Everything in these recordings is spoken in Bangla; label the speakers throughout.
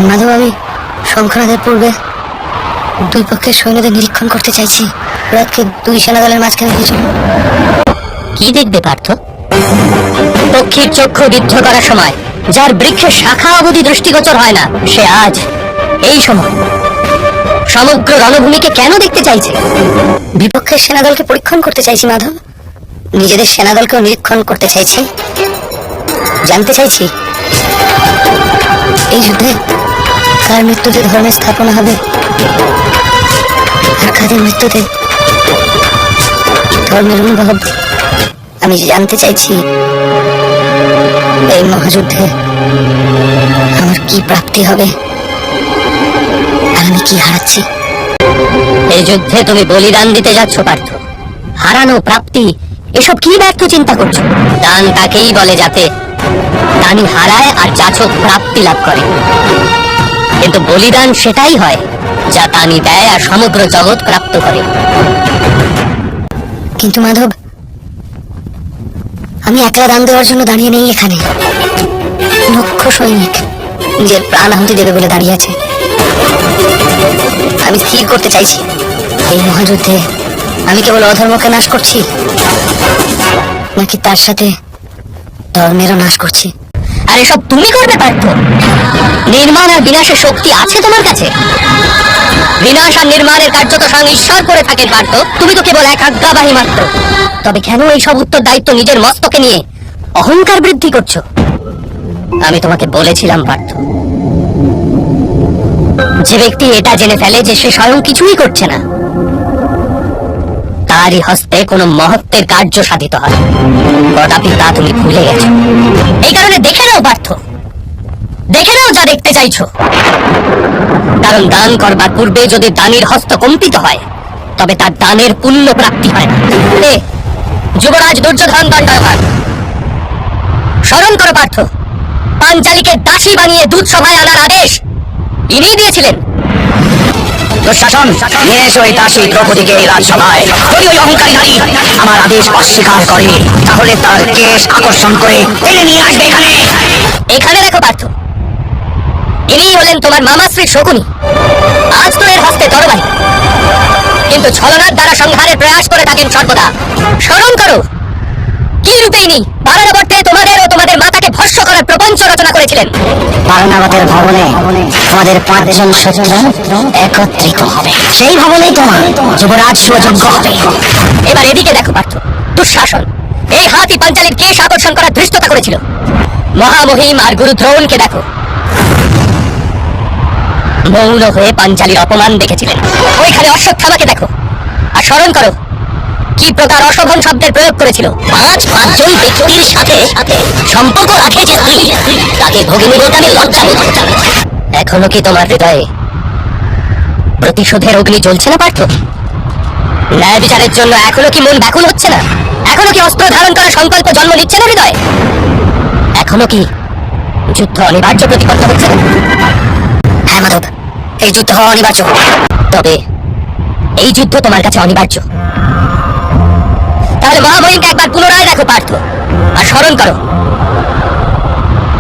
Speaker 1: মাধব, আমি শঙ্খনাদের পূর্বে দুই পক্ষের সৈন্যদের নিরীক্ষণ করতে চাইছি। রাতকে দুই সেনাদলের মাঝখানে কিছু
Speaker 2: কি দেখবে পার্থ? পক্ষীর চক্ষু বিদ্ধ করার সময় যার বৃক্ষের শাখা অবধি দৃষ্টিগোচর হয় না, সে আজ এই সময় সমগ্র রণভূমিকে কেন দেখতে চাইছে?
Speaker 1: বিপক্ষের সেনাদলকে পরীক্ষণ করতে চাইছি মাধব। নিজেদের সেনাদলকেও নিরীক্ষণ করতে চাইছি। জানতে চাইছি এই যুদ্ধে কার মৃত্যুতে ধর্মের স্থাপনা হবে আর কাদের মৃত্যুতে ধর্মের অনুভব। আমি জানতে চাইছি এই মহাযুদ্ধে আমার কি প্রাপ্তি হবে আর আমি কি হারাচ্ছি।
Speaker 2: এই যুদ্ধে তুমি বলিদান দিতে যাচ্ছ পার্থ। হারানো, প্রাপ্তি, এসব কি ব্যর্থ চিন্তা করছো? দান তাকেই বলে যাতে দানি হারায় আর যাচক প্রাপ্তি লাভ করে, কিন্তু বলিদান সেটাই হয় যা দানি দেয় আর সমগ্র জগৎ প্রাপ্ত করে।
Speaker 1: কিন্তু মাধব, আমি একলা দান দেওয়ার জন্য দাঁড়িয়ে নেই এখানে। লক্ষ সৈনিক নিজের প্রাণ আহুতি দেবে বলে দাঁড়িয়ে আছে। আমি স্থির করতে চাইছি এই মহাযুদ্ধে আমি কেবল অধর্মকে নাশ করছি নাকি তার সাথে ধর্মেরও নাশ করছি।
Speaker 2: আর এসব তুমি করবে পার্থ? নির্মাণ আর বিনাশের শক্তি আছে তোমার কাছে। বিনাশ আর নির্মাণের কার্য তো স্বয়ং ঈশ্বর করে থাকেন পার্থ। তুমি তো কেবল এক আজ্ঞাবাহী মাত্র। তবে কেন এই সব উত্তর দায়িত্ব নিজের মস্তকে নিয়ে অহংকার বৃদ্ধি করছো? আমি তোমাকে বলেছিলাম পার্থ, যে ব্যক্তি এটা জেনে ফেলে যে সে স্বয়ং কিছুই করছে না, তারই হস্তে কোনো মহত্বের কার্য সাধিত হয়। তথাপি তা তুমি ভুলে গেছো। এই কারণে দেখে নাও পার্থ, দেখে নাও যা দেখতে চাইছো। কারণ দান করবার পূর্বে যদি দানির হস্ত কম্পিত হয় তবে তার দানের পুণ্য প্রাপ্তি হয় না। যুবরাজ দুর্যোধন দণ্ডায়মান, স্মরণ করো পার্থ, পাঞ্চালীকে দাসী বানিয়ে দূত সভায় আনার আদেশ ইনিই দিয়েছিলেন।
Speaker 3: দুঃশাসন, নিয়ে এসো এই দাসী দ্রৌপদীকে রাজসভায়। যদি ওই অহংকারী নারী আমার আদেশ অস্বীকার করে তাহলে তার কেশ আকর্ষণ করে টেনে নিয়ে আসবে এখানে।
Speaker 2: এখানে দেখো পার্থ, ইনিই হলেন তোমার মামাশ্রী শকুনি। আজ তো এর হস্তে তরবারি, কিন্তু ছলনার দ্বারা সংহারের প্রয়াস করে থাকেন সর্বদা। স্মরণ করো কি রূপে ইনি বারণাবর্তে তোমাদের ও তোমাদের মাতাকে ভস্ম করার প্রপঞ্চ রচনা করেছিলেন।
Speaker 3: বারণাবতের ভবনে আমাদের 5 জন শত্রু একত্রিত হবে। সেই ভবনেই তোমার যুবরাজ সুযোগ্য হবে।
Speaker 2: এবার এদিকে দেখো পার্থ, দুঃশাসন এই হাতি পাঞ্চালীর কেশ আকর্ষণ করার ধৃষ্টতা করেছিল। মহামহিম আর গুরু দ্রোণকে দেখো, মৌন হয়ে পাঞ্চালীর অপমান দেখেছিলেন। ওইখানে অশ্বত্থামাকে দেখো, আর স্মরণ করো কি প্রকার অশোভন শব্দের প্রয়োগ করেছিল। 5জন ব্যক্তির সাথে সম্পর্ক রাখে যে স্ত্রী, তাকে ভগিনী বলতে আমি লজ্জা বোধ করি। এখনো কি তোমার হৃদয়ে প্রতিশোধের অগ্নি জ্বলছে না পার্থ? ন্যায় বিচারের জন্য এখনো কি মন ব্যাকুল হচ্ছে না? এখনো কি অস্ত্র ধারণ করার সংকল্প জন্ম নিচ্ছে না হৃদয়ে? এখনো কি যুদ্ধ অনিবার্য প্রতিপন্ন হচ্ছে না?
Speaker 1: হ্যাঁ মাধব, এই যুদ্ধ হওয়া অনিবার্য।
Speaker 2: তবে এই যুদ্ধ তোমার কাছে অনিবার্য। তাহলে মহামহিমকে একবার পুনরায় দেখো পার্থ, আর স্মরণ করো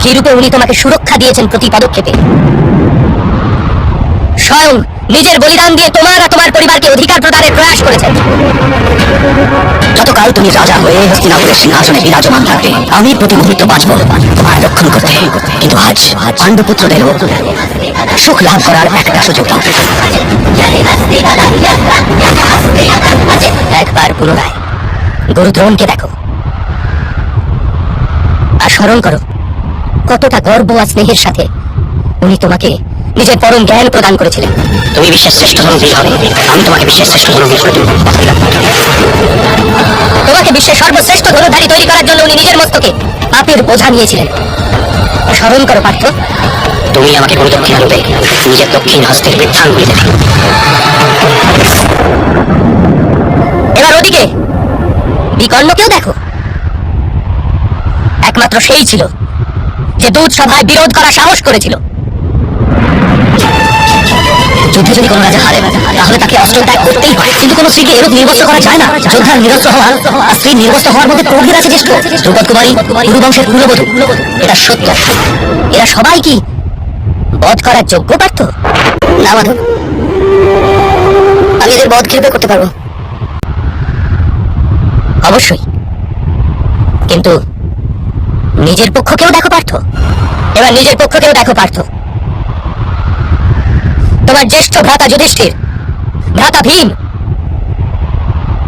Speaker 2: কি রূপে উনি তোমাকে সুরক্ষা দিয়েছেন প্রতি পদক্ষেপে। স্বয়ং নিজের বলিদান দিয়ে তোমার আর তোমার পরিবারকে অধিকার প্রদানের প্রয়াস করেছেন।
Speaker 3: যতকাল তুমি রাজা হয়ে হস্তিনাপুরের সিংহাসনে বিরাজমান থাকবে আমি প্রতি মুহূর্ত বাঁচব তোমার রক্ষণ করতে। কিন্তু আজ পাণ্ডুপুত্রদেরও সুখ লাভ করার একটা সুযোগ দাও।
Speaker 2: একবার পুনরায় গুরু দ্রোণকে দেখো, আর স্মরণ করো কতটা গর্ব আর স্নেহের সাথে উনি তোমাকে নিজের পরম জ্ঞান প্রদান করেছিলেন।
Speaker 3: তুমি বিশ্বের শ্রেষ্ঠ ধনুর্ধর হবে, আমি তোমাকে বিশ্বের শ্রেষ্ঠ ধনুর্ধর করে তুলব।
Speaker 2: তোমাকে বিশ্বের সর্বশ্রেষ্ঠ ধনুধারী তৈরি করার জন্য উনি নিজের মস্তকে পাপের বোঝা নিয়েছিলেন। স্মরণ করো পার্থ,
Speaker 3: তুমি আমাকে গুরু দক্ষিণা রূপে নিজের দক্ষিণ হস্তের বৃদ্ধান করে দেবে।
Speaker 2: এবার ওদিকে বিকর্ণকেও দেখো, একমাত্র সেই ছিল যে দূত সভায় বিরোধ করার সাহস করেছিল।
Speaker 3: যুদ্ধে যদি কোনো রাজা হারে তাহলে তাকে অস্ত্র ত্যাগ করতেই হয়, কিন্তু কোনো স্ত্রীকে এরূপ নির্বস্ত্র করা যায় না। যোদ্ধার নিরস্ত্র হওয়া আর স্ত্রীর নির্বস্ত্র হওয়ার মধ্যে প্রভেদ আছে জ্যেষ্ঠ। দ্রৌপদ কুমারী কুরু বংশের কুলবধূ, এটা সত্য।
Speaker 2: এরা সবাই কি বধ করার যোগ্য পার্থ?
Speaker 1: না মাধব, আমি এদের বধ কিভাবে করতে পারবো?
Speaker 2: অবশ্যই, কিন্তু নিজের পক্ষকেও দেখো পার্থ। এবার নিজের পক্ষকেও দেখো পার্থ। তোমার জ্যেষ্ঠ ভ্রাতা যুধিষ্ঠির, ভ্রাতা ভীম,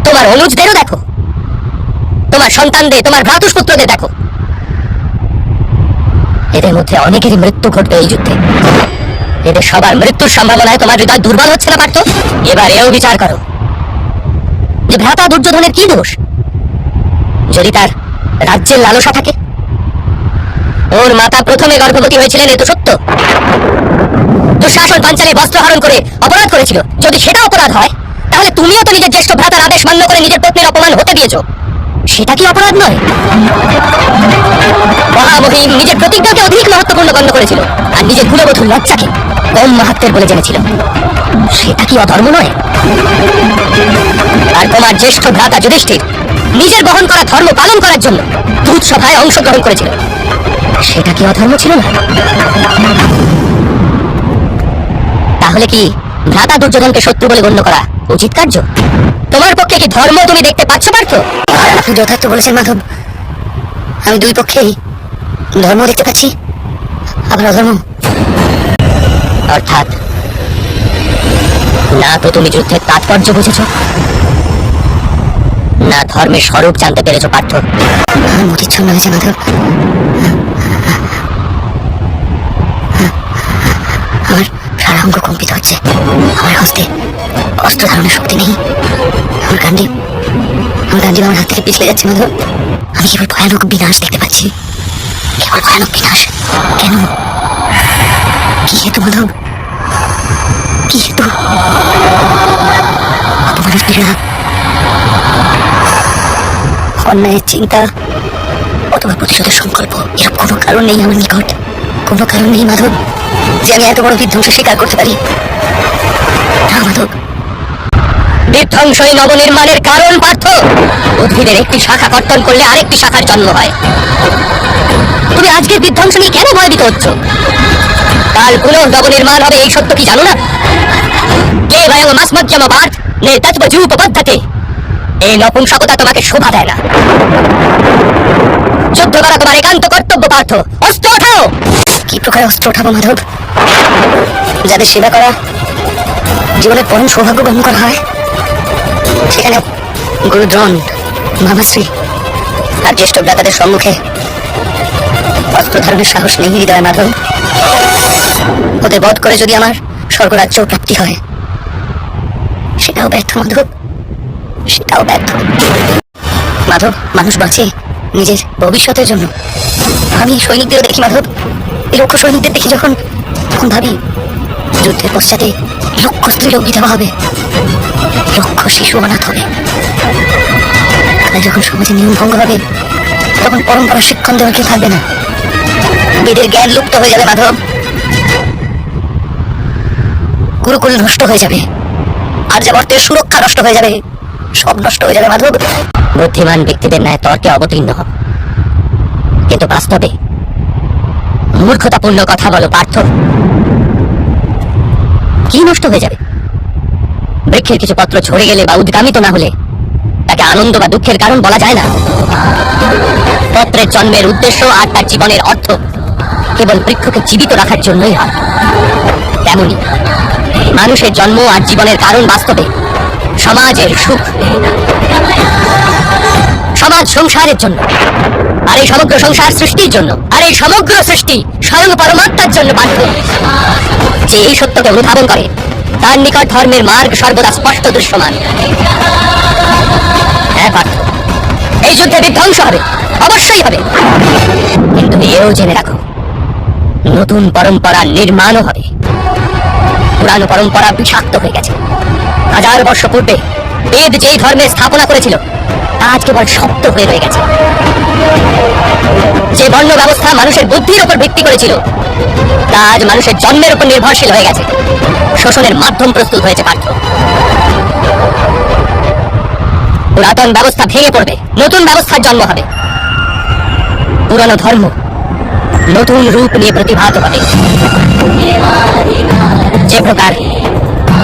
Speaker 2: তোমার অনুজদেরও দেখো, তোমার সন্তানদের, তোমার ভ্রাতুষ্পুত্রদের দেখো। এদের মধ্যে অনেকেরই মৃত্যু ঘটবে এই যুদ্ধে। এদের সবার মৃত্যুর সম্ভাবনায় তোমার হৃদয় দুর্বল হচ্ছে না পার্থ? এবার এও বিচার করো যে ভ্রাতা দুর্যোধনের কি দোষ? যদি তার রাজ্যের লালসা থাকে, ওর মাতা প্রথমে গর্ভবতী হয়েছিলেন, এ তো সত্য। দুঃশাসন পাঞ্চালে বস্ত্র হরণ করে অপরাধ করেছিল। যদি সেটা অপরাধ হয়, তাহলে তুমিও তো নিজের জ্যেষ্ঠ ভ্রাতার আদেশ মান্য করে নিজের পত্নীর অপমান হতে দিয়েছো। সেটা কি অপরাধ নয়? মহামহিম নিজের প্রতিজ্ঞাকে অধিক মহত্বপূর্ণ গণ্য করেছিল, আর নিজের কুলবধূর লজ্জাকে কম মাহাত্মের বলে জেনেছিল। সেটা কি অধর্ম নয়? আর তোমার জ্যেষ্ঠ ভ্রাতা যুধিষ্ঠির নিজের বহন করা ধর্ম পালন করার জন্য দূত সভায় অংশগ্রহণ করেছিল। সেটা কি অধর্ম ছিল না? তাহলে কি ভ্রাতা দুর্যোধনকে শত্রু বলে গণ্য করা উচিত কার্য? তোমার পক্ষে কি ধর্ম তুমি দেখতে পাচ্ছ পার্থ?
Speaker 1: আপনি যথার্থ বলেছেন মাধব, আমি দুই পক্ষেই ধর্ম দেখতে পাচ্ছি, আবার অধর্ম।
Speaker 2: অর্থাৎ না তো তুমি যুদ্ধের তাৎপর্য বুঝেছ, না ধর্মের স্বরূপ জানতে পেরেছ পার্থ।
Speaker 1: আমার মতিচ্ছন্ন হয়েছে মাধব। আমার সারা অঙ্গ কম্পিত হচ্ছে, আমার হস্তে অস্ত্র ধারণের শক্তি নেই, আমার গান্ডীব আমার হাত থেকে পিছলে যাচ্ছে মাধব। আমি কেবল ভয়ানক বিনাশ দেখতে পাচ্ছি, কেবল ভয়ানক বিনাশ। কেন? কি হেতু মাধব? কি হেতু? অপমানের পীড়া, অন্যায়ের চিন্তা, অথবা প্রতিশোধের সংকল্প, এরূপ কোনো কারণ নেই আমার নিকট। কোনো কারণ নেই মাধব যে আমি এত বড় বিধ্বংস স্বীকার করতে পারি। না মাধব,
Speaker 2: বিধ্বংসই নবনির্মাণের কারণ পার্থ। উদ্ভিদের একটি শাখা কর্তন করলে আরেকটি শাখার জন্ম হয়। তুমি আজকের বিধ্বংস নিয়ে কেন ভয়ভীত হচ্ছ? কাল পুনঃ নবনির্মাণ হবে, এই সত্য কি জানো না? কে ভয়ং মাসমজ্জমবাদ নে তৎবজূপবদ্ধতে। এই নপুংসকতা তোমাকে শোভা দেয় না। যুদ্ধ করা তোমার একান্ত কর্তব্য পার্থ। অস্ত্র ওঠাও।
Speaker 1: কি প্রকার অস্ত্র ওঠাবো মাধব? যাদের সেবা করা জীবনের পরম সৌভাগ্য গ্রহণ করা হয়, সেখানে গুরু দ্রোণ, মামাশ্রী আর জ্যেষ্ঠ ভ্রাতাদের সম্মুখে অস্ত্র ধারণের সাহস নেই হৃদয় মাধব। ওদের বধ করে যদি আমার স্বর্গরাজ্য প্রাপ্তি হয়, সেটাও ব্যর্থ মাধব, সেটাও ব্যর্থ। মাধব, মানুষ বাঁচে নিজের ভবিষ্যতের জন্য। আমি সৈনিকদের দেখি মাধব, এই লক্ষ সৈনিকদের দেখি যখন, তখন ভাবি যুদ্ধের পশ্চাতে লক্ষ স্ত্রী লোক বিধবা হবে, লক্ষ শিশু অনাথ হবে। তাই যখন সমাজে নিয়ম ভঙ্গ হবে, তখন পরম্পরা শিক্ষণ দেওয়ার কেউ থাকবে না, বেদের জ্ঞান লুপ্ত হয়ে যাবে মাধব, গুরুকুল নষ্ট হয়ে যাবে, আর্যাবর্তের সুরক্ষা নষ্ট হয়ে যাবে, সব নষ্ট হয়ে যাবে মাধব।
Speaker 2: বুদ্ধিমান ব্যক্তিদের ন্যায় তর্কে অবতীর্ণ হও, কিন্তু বাস্তবে মূর্খতাপূর্ণ কথা বলো পার্থ। কি নষ্ট হয়ে যাবে? বৃক্ষের কিছু পত্র ঝরে গেলে বা উদ্গামিত না হলে তাকে আনন্দ বা দুঃখের কারণ বলা যায় না। পত্রের জন্মের উদ্দেশ্য আর তার জীবনের অর্থ কেবল বৃক্ষকে জীবিত রাখার জন্যই হয়। তেমনি মানুষের জন্ম আর জীবনের কারণ বাস্তবে সমাজের সুখ, সমাজ সংসারের জন্য, আর এই সমগ্র সংসার সৃষ্টির জন্য, আর এই সমগ্র সৃষ্টি স্বয়ং পরমাত্মার জন্য পার্থ। যে এই সত্যকে অনুধাবন করে, তার নিকট ধর্মের মার্গ সর্বদা স্পষ্ট দৃশ্যমান। হ্যাঁ পার্থ, এই যুদ্ধে বিধ্বংস হবে, অবশ্যই হবে, কিন্তু এও জেনে রাখো, নতুন পরম্পরা নির্মাণও হবে। পুরানো পরম্পরা বিষাক্ত হয়ে গেছে। 1000 বর্ষ পূর্বে বেদ যেই ধর্মের স্থাপনা করেছিল, তা আজ কেবল শব্দ হয়ে রয়ে গেছে। যে বর্ণ ব্যবস্থা মানুষের বুদ্ধির উপর ভিত্তি করেছিল, তা আজ মানুষের জন্মের উপর নির্ভরশীল হয়ে গেছে। শোষণের মাধ্যম প্রস্তুত হয়েছে পার্থ। পুরাতন ব্যবস্থা ভেঙে পড়বে, নতুন ব্যবস্থার জন্ম হবে। পুরানো ধর্ম নতুন রূপ নিয়ে প্রতিভাত হবে। যে প্রকার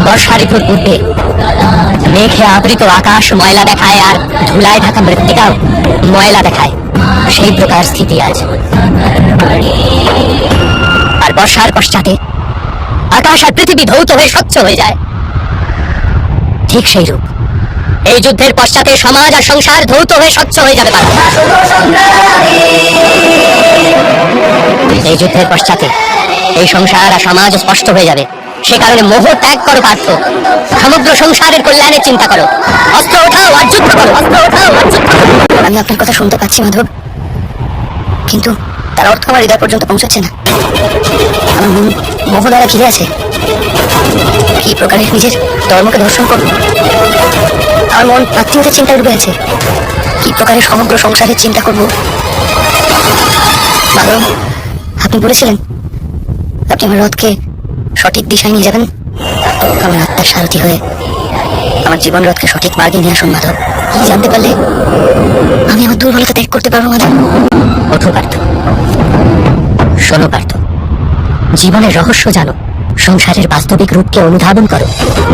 Speaker 2: বর্ষা ঋতুর পূর্বে মেঘে আবৃত আকাশ ময়লা দেখায় আর ধুলায় ঢাকা মৃত্তিকাও ময়লা দেখায়, সেই প্রকার স্থিতি আজ। আর বর্ষার পশ্চাতে আকাশ আর পৃথিবী ধৌত হয়ে স্বচ্ছ হয়ে যায়, ঠিক সেই রূপ এই যুদ্ধের পশ্চাতে সমাজ আর সংসার ধৌত হয়ে স্বচ্ছ হয়ে যাবে। এই যুদ্ধের পশ্চাতে এই সংসার আর সমাজ স্পষ্ট হয়ে যাবে। সে কারণে মোহ ত্যাগ করো পার্থ, সমগ্র সংসারের কল্যাণের চিন্তা করো। অস্ত্র ওঠাও আর যুদ্ধ করো, অস্ত্র ওঠাও আর যুদ্ধ করো।
Speaker 1: আমি আপনার কথা শুনতে পাচ্ছি মাধব, কিন্তু তার অর্থ আমার হৃদয় পর্যন্ত পৌঁছাচ্ছে না। আমার মন মোহ দ্বারা ঘিরে আছে। কি প্রকারে নিজের ধর্মকে দর্শন করব? আমার মন আত্মীয়তার চিন্তায় ডুবে আছে। কি প্রকারে সমগ্র সংসারের চিন্তা করব? মাধব, আপনি বলেছিলেন আপনি আমার রথকে সঠিক দিশায় নিয়ে যাবেন। আমার আত্মার সারথি হয়ে আমার জীবন রথকে সঠিক মার্গে নিয়ে আসুন মাধব। কি জানতে পারলে আমি আমার দুর্বলতা ত্যাগ করতে পারবো মাধব।
Speaker 2: ওঠো পার্থ, শোনো পার্থ, জীবনের রহস্য জানো, সংসারের বাস্তবিক রূপকে অনুধাবন করো।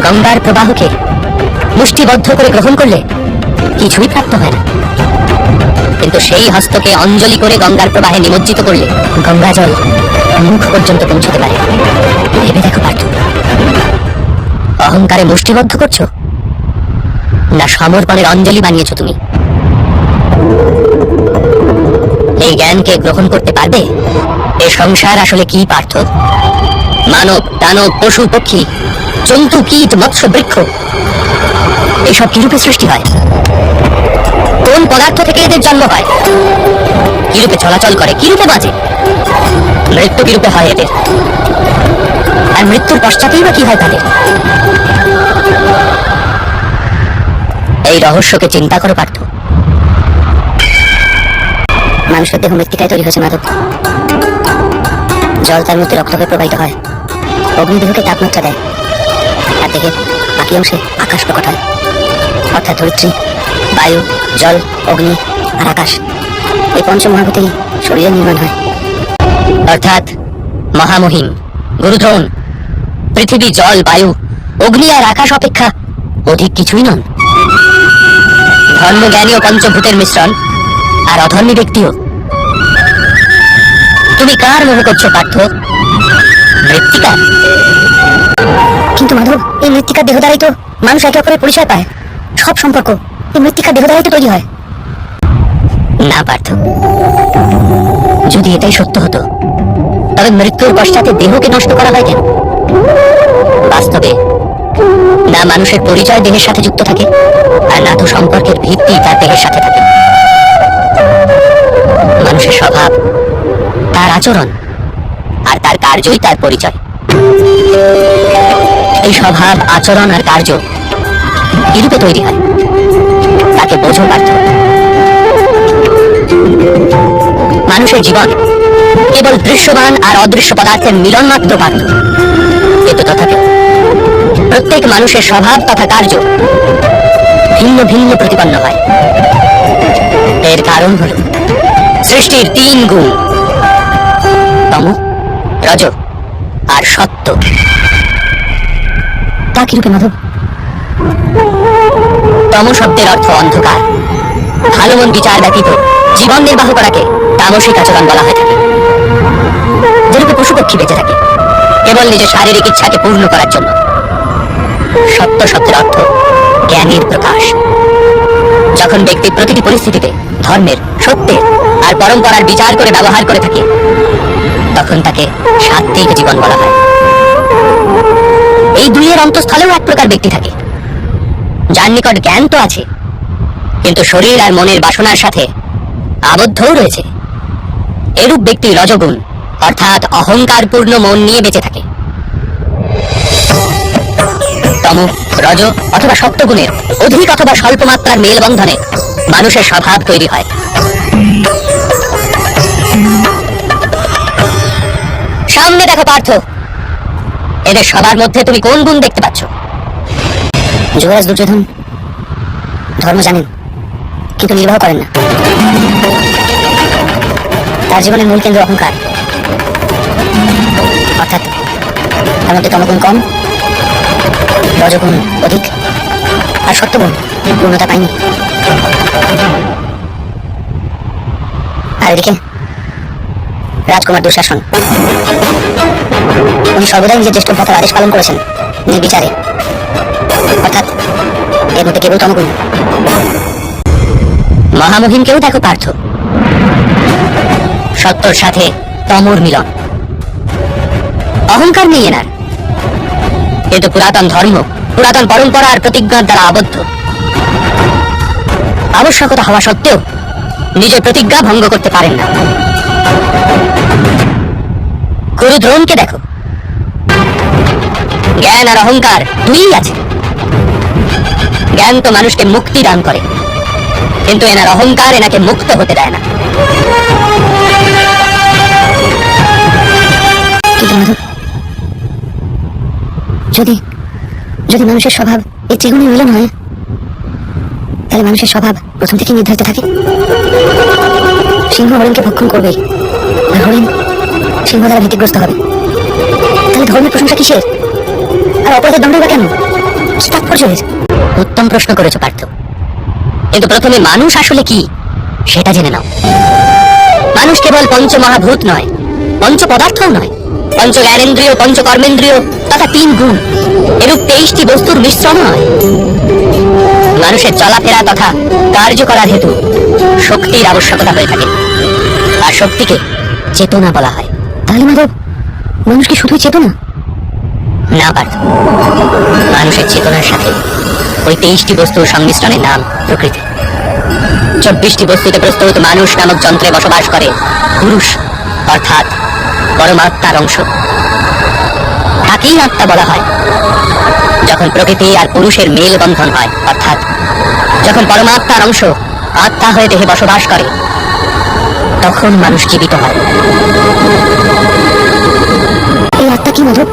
Speaker 2: গঙ্গার প্রবাহকে মুষ্টিবদ্ধ করে গ্রহণ করলে কিছুই প্রাপ্ত হয় না, কিন্তু সেই হস্তকে অঞ্জলি করে গঙ্গার প্রবাহে নিমজ্জিত করলে গঙ্গা জল মুখ পর্যন্ত পৌঁছতে পারে। ভেবে দেখো পার্থ, অহংকারে মুষ্টিবদ্ধ করছো না সমর্পণের অঞ্জলি বানিয়েছো তুমি? এই জ্ঞানকে গ্রহণ করতে পারবে? এই সংসার আসলে কি পার্থ? মানব, দানব, পশু, পক্ষী, জন্তু, কীট, মৎস্য, বৃক্ষ, এসব কিরূপে সৃষ্টি হয়? কোন পদার্থ থেকে এদের জন্ম হয়? কিরূপে চলাচল করে, কিরূপে বাঁচে? মৃত্যু কিরূপে হয় এদের? আর মৃত্যুর পশ্চাতেই বা কি হয় তাদের? এই রহস্যকে চিন্তা করো পার্থ।
Speaker 1: মানুষের দেহ মৃত্তিকায় তৈরি হয়েছে মাধব। জল তার মধ্যে রক্ত হয়ে প্রবাহিত হয়। অগ্নি দেহকে তাপমাত্রা দেয়, আর দেহের বাকি অংশে আকাশ প্রকট হয়। অর্থাৎ ধরিত্রী, বায়ু, জল, অগ্নি আর আকাশ, এই পঞ্চমহাভূতেই শরীরের নির্মাণ হয়।
Speaker 2: অর্থাৎ মহামহিম গুরুদ্রোণ পৃথিবী, জল, বায়ু, অগ্নি আর আকাশ অপেক্ষা অধিক কিছুই নন। ধর্মজ্ঞানী ও পঞ্চভূতের মিশ্রণ, আর অধর্মী ব্যক্তিও। তুমি কার মোহ করছো পার্থ? মৃত্তিকা?
Speaker 1: কিন্তু মাধব, এই মৃত্তিকার দেহ দ্বারাই তো মানুষ একে অপরের পরিচয় পায়। সব সম্পর্ক এই মৃত্তিকার দেহ দ্বারাই তো তৈরি হয়।
Speaker 2: না পার্থ, যদি এটাই সত্য হতো তবে মৃত্যুর পশ্চাতে দেহকে নষ্ট করা হয় কেন? বাস্তবে না মানুষের পরিচয় দেহের সাথে যুক্ত থাকে, আর না তো সম্পর্কের ভিত্তি তার দেহের সাথে থাকে। মানুষের স্বভাব, তার আচরণ আর তার কার্যই তার পরিচয়। এই স্বভাব, আচরণ আর কার্য কিরূপে তৈরি হয় তাকে বোঝো পার্থ। মানুষের জীবন কেবল দৃশ্যমান আর অদৃশ্য পদার্থের মিলন মাত্র পার্থ। কিন্তু তথাপি প্রত্যেক মানুষের স্বভাব তথা কার্য ভিন্ন ভিন্ন প্রতিপন্ন হয়। এর কারণ হল সৃষ্টির 3 গুণ: তম, রজ আর সত্য।
Speaker 1: তা কিরূপে মাধব?
Speaker 2: তম শব্দের অর্থ অন্ধকার। ভালো মন বিচার ব্যতীত জীবন নির্বাহ করাকে তামসিক আচরণ বলা হয়ে থাকে। যেরূপে পশু পক্ষী বেঁচে থাকে কেবল নিজের শারীরিক ইচ্ছাকে পূর্ণ করার জন্য। সত্য শব্দের অর্থ জ্ঞানের প্রকাশ। যখন ব্যক্তি প্রতিটি পরিস্থিতিতে ধর্মের, সত্যের আর পরম্পরার বিচার করে ব্যবহার করে থাকে, তখন তাকে সাত্ত্বিক জীবন বলা হয়। এই দুইয়ের অন্তঃস্থলেও এক প্রকার ব্যক্তি থাকে, যার নিকট জ্ঞান তো আছে, কিন্তু শরীর আর মনের বাসনার সাথে আবদ্ধও রয়েছে। এরূপ ব্যক্তি রজগুণ, অর্থাৎ অহংকারপূর্ণ মন নিয়ে বেঁচে থাকে। তম, রজ অথবা সত্যগুণের অধিক অথবা স্বল্প মাত্রার মেলবন্ধনে মানুষের স্বভাব তৈরি হয়। সামনে দেখো পার্থ, এদের সবার মধ্যে তুমি কোন গুণ দেখতে পাচ্ছ?
Speaker 1: যুবরাজ দুর্যোধন ধর্ম জানেন, কিন্তু নির্বাহ করেন না। তার জীবনের মূল কেন্দ্র অহংকার, অর্থাৎ তার মধ্যে তমগুণ কম, রজগুণ অধিক, আর সত্যগুণ পূর্ণতা পায়নি। আর এদিকে রাজকুমার দুঃশাসন, উনি সর্বদাই নিজের জ্যেষ্ঠ ভ্রাতার আদেশ পালন করেছেন নির্বিচারে, অর্থাৎ এর মধ্যে কেবল তমগুণ।
Speaker 2: মহামহিমকেও দেখো পার্থ, সত্যর সাথে তমর মিলন। অহংকার নেই এনার, কিন্তু পুরাতন ধর্ম, পুরাতন পরম্পরা আর প্রতিজ্ঞার দ্বারা আবদ্ধ। আবশ্যকতা হওয়া সত্ত্বেও নিজের প্রতিজ্ঞা ভঙ্গ করতে পারেন না। গুরু দ্রোণকে দেখো, জ্ঞান আর অহংকার দুই আছে। জ্ঞান তো মানুষকে মুক্তি দান করে, কিন্তু এনার অহংকার এনাকে মুক্ত হতে দেয় না।
Speaker 1: কিন্তু মাধব, যদি যদি মানুষের স্বভাব এই ত্রিগুণের মিলন হয়, তাহলে মানুষের স্বভাব প্রথম থেকে নির্ধারিত থাকে। সিংহ হরিণকে ভক্ষণ করবে, আর হরিণ সিংহ দ্বারা ভীতিগ্রস্ত হবে। তাহলে ধর্মের প্রশংসা কিসের? আর অপরাধের দণ্ড বা কেন? কি তাৎপর্য এর?
Speaker 2: উত্তম প্রশ্ন করেছো পার্থ, কিন্তু প্রথমে মানুষ আসলে কি সেটা জেনে নাও। মানুষ কেবল পঞ্চমহাভূত নয়, পঞ্চ পদার্থও নয়, পঞ্চ জ্ঞানেন্দ্রিয়, পঞ্চ কর্মেন্দ্রিয় তথা 3 গুণ, এরূপ 23টি বস্তুর মিশ্রণ নয়। মানুষের চলাফেরা তথা কার্য করার হেতু শক্তির আবশ্যকতা হয়ে থাকে, আর শক্তিকে চেতনা বলা হয়।
Speaker 1: তাহলে মাধব, মানুষ কি শুধুই চেতনা?
Speaker 2: না পার্থ, মানুষের চেতনার সাথে ওই 23টি বস্তুর সংমিশ্রণের নাম প্রকৃতি। 24টি বস্তুতে প্রস্তুত মানুষ নামক যন্ত্রে বসবাস করে পুরুষ, অর্থাৎ পরমাত্মার অংশ। তাকেই আত্মা বলা হয়। যখন প্রকৃতি আর পুরুষের মেল বন্ধন হয়, অর্থাৎ যখন পরমাত্মার অংশ আত্মা হয়ে দেহে বসবাস করে, তখন মানুষ জীবিত হয়।
Speaker 1: এই আত্মা কি মাধব?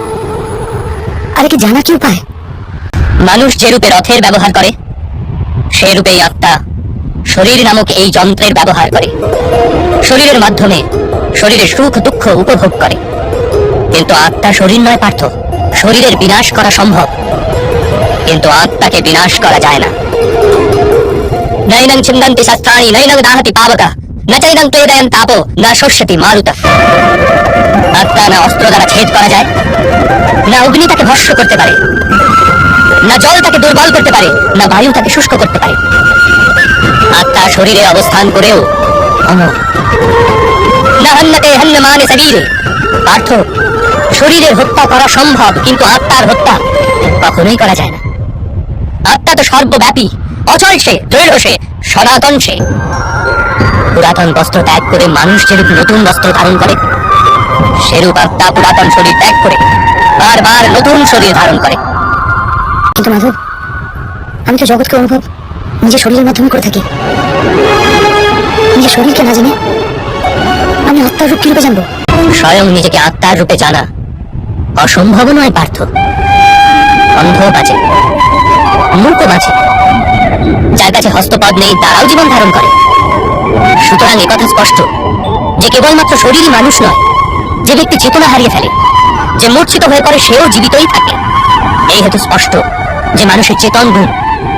Speaker 1: আরে কি জানা কি উপায়?
Speaker 2: মানুষ যে রূপে রথের ব্যবহার করে, সে রূপেই আত্মা শরীর নামক এই যন্ত্রের ব্যবহার করে। শরীরের মাধ্যমে শরীরের সুখ দুঃখ উপভোগ করে, কিন্তু আত্মা শরীর নয় পার্থ। শরীরের বিনাশ করা সম্ভব, কিন্তু আত্মাকে বিনাশ করা যায় না। নৈনং ছিন্দন্তি শাস্ত্রাণি নৈনং দাহতি পাবকা না চৈনং ক্লেদয়ন তাপো না শস্যতি মারুতা। আত্মা না অস্ত্র দ্বারা ছেদ করা যায়, না অগ্নি তাকে ভস্ম করতে পারে, না জল তাকে দুর্বল করতে পারে, না বায়ু তাকে শুষ্ক করতে পারে। আত্মা শরীরে অবস্থান করেও অমর। না হন্যতে হন্যমানে শরীরে। পার্থ, শরীরের হত্যা করা সম্ভব, কিন্তু আত্মার হত্যা কখনোই করা যায় না। আত্মা তো সর্বব্যাপী, অচল সে, দৃঢ় সে, সনাতন সে। পুরাতন বস্ত্র ত্যাগ করে মানুষ যেরূপ নতুন বস্ত্র ধারণ করে, সেরূপ আত্মা পুরাতন শরীর ত্যাগ করে বারবার নতুন শরীর ধারণ করে।
Speaker 1: কিন্তু মাধব, আমি তো জগৎকে অনুভব নিজের শরীরের মাধ্যমে করে থাকি। নিজের শরীরকে না জেনে আমি আত্মার রূপ কিরূপে জানবো?
Speaker 2: স্বয়ং নিজেকে আত্মার রূপে জানা অসম্ভব নয় পার্থ। অন্ধ বাঁচে, মূর্খ বাঁচে, যার কাছে হস্তপদ নেই তারাও জীবন ধারণ করে। সুতরাং একথা স্পষ্ট যে কেবলমাত্র শরীরই মানুষ নয়। যে ব্যক্তি চেতনা হারিয়ে ফেলে, যে মূর্ছিত হয়ে পড়ে, সেও জীবিতই থাকে। এই হেতু স্পষ্ট যে মানুষের চেতন গুণ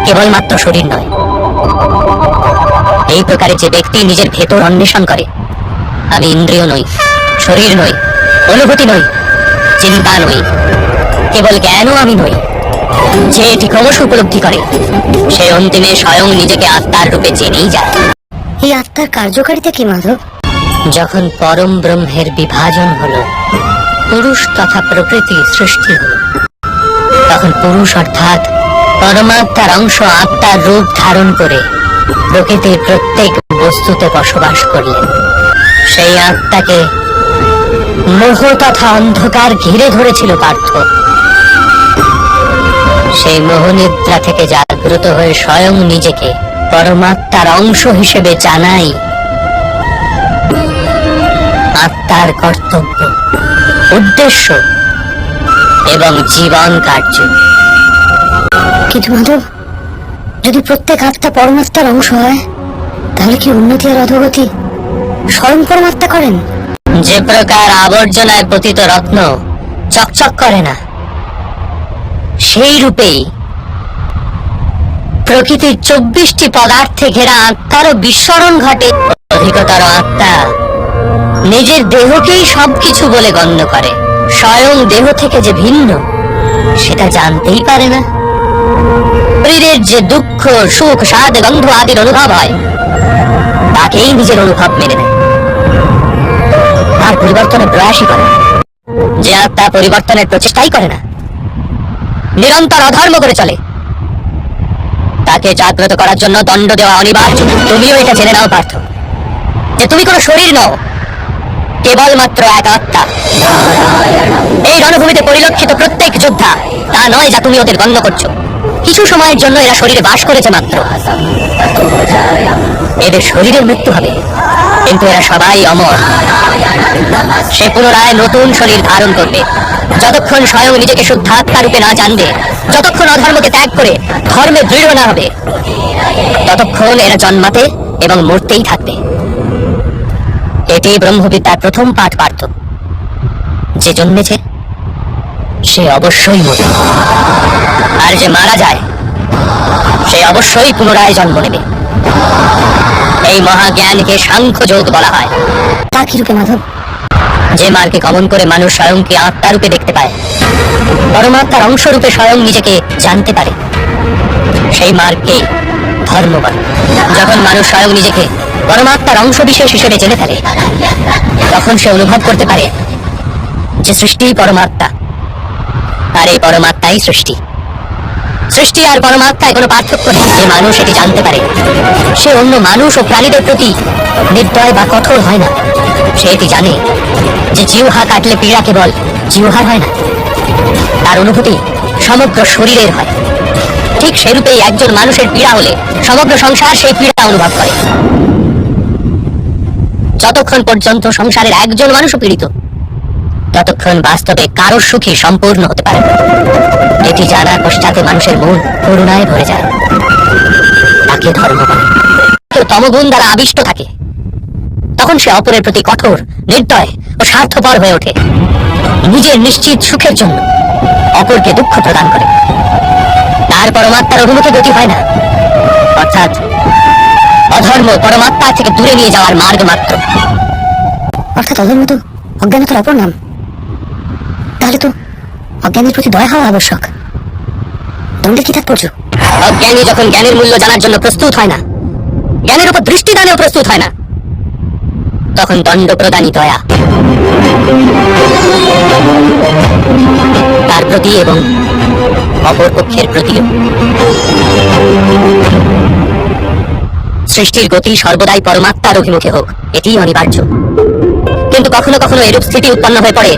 Speaker 2: কেবলমাত্র শরীর নয়। এই প্রকারে যে ব্যক্তি নিজের ভেতর অন্বেষণ করে, আমি ইন্দ্রিয় নই, শরীর নই, অনুভূতি নই, চিন্তা নই, কেবল জ্ঞানও আমি নই, যে এটি ক্রমশ উপলব্ধি করে, সে অন্তিমে স্বয়ং নিজেকে আত্মার রূপে জেনেই যায়।
Speaker 1: এই আত্মার কার্যকারিতা কি মাধব?
Speaker 2: যখন পরম ব্রহ্মের বিভাজন হলো, পুরুষ তথা প্রকৃতি সৃষ্টি হলো, তখন পুরুষ অর্থাৎ পরমাত্মার অংশ আত্মার রূপ ধারণ করে প্রকৃতির প্রত্যেক বস্তুতে বসবাস করলেন। সেই আত্মাকে মোহ তথা অন্ধকার ঘিরে ধরেছিল পার্থ। সেই মোহনিদ্রা থেকে জাগ্রত হয়ে স্বয়ং নিজেকে পরমাত্মার অংশ হিসেবে জানাই আত্মার কর্তব্য, উদ্দেশ্য এবং জীবন কার্য।
Speaker 1: কিন্তু মাধব, যদি প্রত্যেক আত্মা পরমাত্মার অংশ হয়, তাহলে কি উন্নতি আর অধোগতি স্বয়ং পরমাত্মা করেন?
Speaker 2: যে প্রকার আবর্জনায় পতিত রত্ন চকচক করে না, সেই রূপেই প্রকৃতির 24টি পদার্থে ঘেরা আত্মারও বিস্মরণ ঘটে। অধিকতর আত্মা নিজের দেহকেই সবকিছু বলে গণ্য করে, স্বয়ং দেহ থেকে যে ভিন্ন সেটা জানতেই পারে না। শরীরের যে দুঃখ, সুখ, স্বাদ, গন্ধ আদির অনুভব হয় তাকেই নিজের অনুভব মেনে নেয়, আর পরিবর্তনের প্রয়াসই করে না। যে আত্মা পরিবর্তনের প্রচেষ্টাই করে না, নিরন্তর অধর্ম করে চলে, তাকে জাগ্রত করার জন্য দণ্ড দেওয়া অনিবার্য। তুমিও এটা জেনে নাও পার্থ, যে তুমি কোনো শরীর নও, কেবলমাত্র এক আত্মা। এই রণভূমিতে পরিলক্ষিত প্রত্যেক যোদ্ধা তা নয় যা তুমি ওদের গণ্য করছো। কিছু সময়ের জন্য এরা শরীরে বাস করেছে মাত্র, এদের শরীরের মৃত্যু হবে, কিন্তু এরা সবাই অমর। সে পুনরায় নতুন শরীর ধারণ করবে, যতক্ষণ স্বয়ং নিজেকে শুদ্ধাত্মা রূপে না জানবে, যতক্ষণ অধর্মকে ত্যাগ করে ধর্মে দৃঢ় না হবে, ততক্ষণ এরা জন্মাতে এবং মরতেই থাকবে। এটি ব্রহ্মবিদ্যার প্রথম পাঠ পার্থ। যে জন্মেছে সে অবশ্যই মরে, আর যে মারা যায় সে অবশ্যই পুনরায় জন্ম নেবে। এই মহাজ্ঞানকে সাংখ্য যোগ বলা হয়।
Speaker 1: তা কি রূপে মাধব?
Speaker 2: যে মার্গে গমন করে মানুষ স্বয়ংকে আত্মা রূপে দেখতে পায়, পরমাত্মার অংশ রূপে স্বয়ং নিজেকে জানতে পারে, সেই মার্গকেই ধর্ম বলে। যখন মানুষ স্বয়ং নিজেকে পরমাত্মার অংশ বিশেষ হিসেবে জেনে ফেলে, তখন সে অনুভব করতে পারে যে সৃষ্টি পরমাত্মা, আর এই পরমাত্মাই সৃষ্টি। সৃষ্টি আর পরমাত্মায় কোনো পার্থক্য নেই। যে মানুষ এটি জানতে পারে, সে অন্য মানুষ ও প্রাণীদের প্রতি নির্দয় বা কঠোর হয় না। সে এটি জানে যে জিহ্বা কাটলে পীড়া কেবল জিহ্বার হয় না, তার অনুভূতি সমগ্র শরীরের হয়। ঠিক সেরূপেই একজন মানুষের পীড়া হলে সমগ্র সংসার সেই পীড়া অনুভব করে। যতক্ষণ পর্যন্ত সংসারের একজন মানুষও পীড়িত, ততক্ষণ বাস্তবে কারোর সুখী সম্পূর্ণ হতে পারে না। এটি জানার পশ্চাতে মানুষের মন করুণায় ভরে যায়, তাকে ধর্ম বলে। কেউ তমগুণ দ্বারা আবিষ্ট থাকে, তখন সে অপরের প্রতি কঠোর, নির্দয় ও স্বার্থপর হয়ে ওঠে। নিজের নিশ্চিত সুখের জন্য অপরকে দুঃখ প্রদান করে। তার পরমাত্মার অভিমুখে গতি হয় না, অর্থাৎ অধর্ম পরমাত্মা থেকে দূরে নিয়ে যাওয়ার মার্গ মাত্র।
Speaker 1: অর্থাৎ অধর্ম তো অজ্ঞানতার অপর নাম। তাহলে তো অজ্ঞানের প্রতি দয়া হওয়া আবশ্যক। দণ্ডের কি তাৎপর্য?
Speaker 2: অজ্ঞানী যখন জ্ঞানের মূল্য জানার জন্য প্রস্তুত হয় না, জ্ঞানের উপর দৃষ্টিদানেও প্রস্তুত হয় না, তখন দণ্ড প্রদানই দয়া। তার প্রতি এবং অপর পক্ষের প্রতিও। সৃষ্টির গতি সর্বদাই পরমাত্মার অভিমুখে হোক, এটি অনিবার্য। কিন্তু কখনো কখনো এরূপ স্থিতি উৎপন্ন হয়ে পড়ে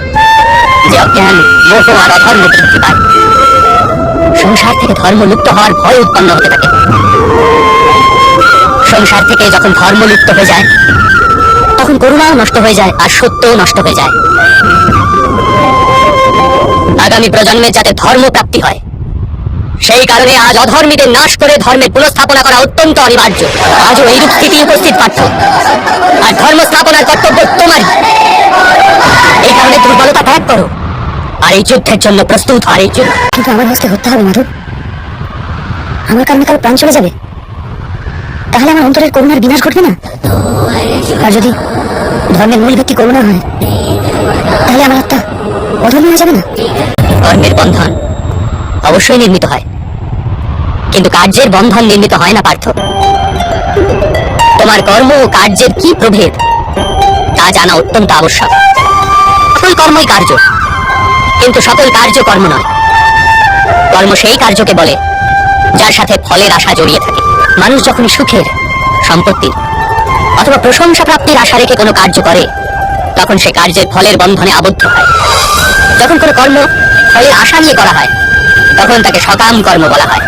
Speaker 2: যে অজ্ঞান, মোহ আর অধর্ম বৃদ্ধি পায়। সংসার থেকে ধর্ম লুপ্ত হওয়ার ভয় উৎপন্ন হতে থাকে। সংসার থেকে যখন ধর্ম লুপ্ত হয়ে যায়, তখন করুণাও নষ্ট হয়ে যায়, আর সত্যও নষ্ট হয়ে যায়। আগামী প্রজন্মে যাতে ধর্ম প্রাপ্তি হয়, সেই কারণে আজ অধর্মীদের নাশ করে ধর্মের পুনঃস্থাপনা করা অত্যন্ত অনিবার্য। আজও এইরূপ স্থিতি উপস্থিত পার্থ, আর ধর্ম স্থাপনার কর্তব্য তোমারই। এই কারণে দুর্বলতা ত্যাগ করো, আর এই যুদ্ধের জন্য প্রস্তুত হয়। এই যুদ্ধ
Speaker 1: কিন্তু আমার হস্তে হত্যা হবে মাধব। আমার কারণে কারো প্রাণ চলে যাবে, তাহলে আমার অন্তরের করুণার বিনাশ ঘটবে না? আর যদি ধর্মের মূল ভিত্তি করুণা হয়, তাহলে আমার আত্মা অধর্মী হয়ে যাবে না?
Speaker 2: কর্মের বন্ধন অবশ্যই নির্মিত হয়, কিন্তু কার্যের বন্ধন নির্মিত হয় না পার্থ। তোমার কর্ম ও কার্যের কি প্রভেদ তা জানা অত্যন্ত আবশ্যক। সকল কর্মই কার্য, কিন্তু সকল কার্য কর্ম নয়। কর্ম সেই কার্যকে বলে যার সাথে ফলের আশা জড়িয়ে থাকে। মানুষ যখন সুখের, সম্পত্তির অথবা প্রশংসা প্রাপ্তির আশা রেখে কোনো কার্য করে, তখন সে কার্যের ফলের বন্ধনে আবদ্ধ হয়। যখন কোনো কর্ম ফলের আশা নিয়ে করা হয়, তখন তাকে সকাম কর্ম বলা হয়।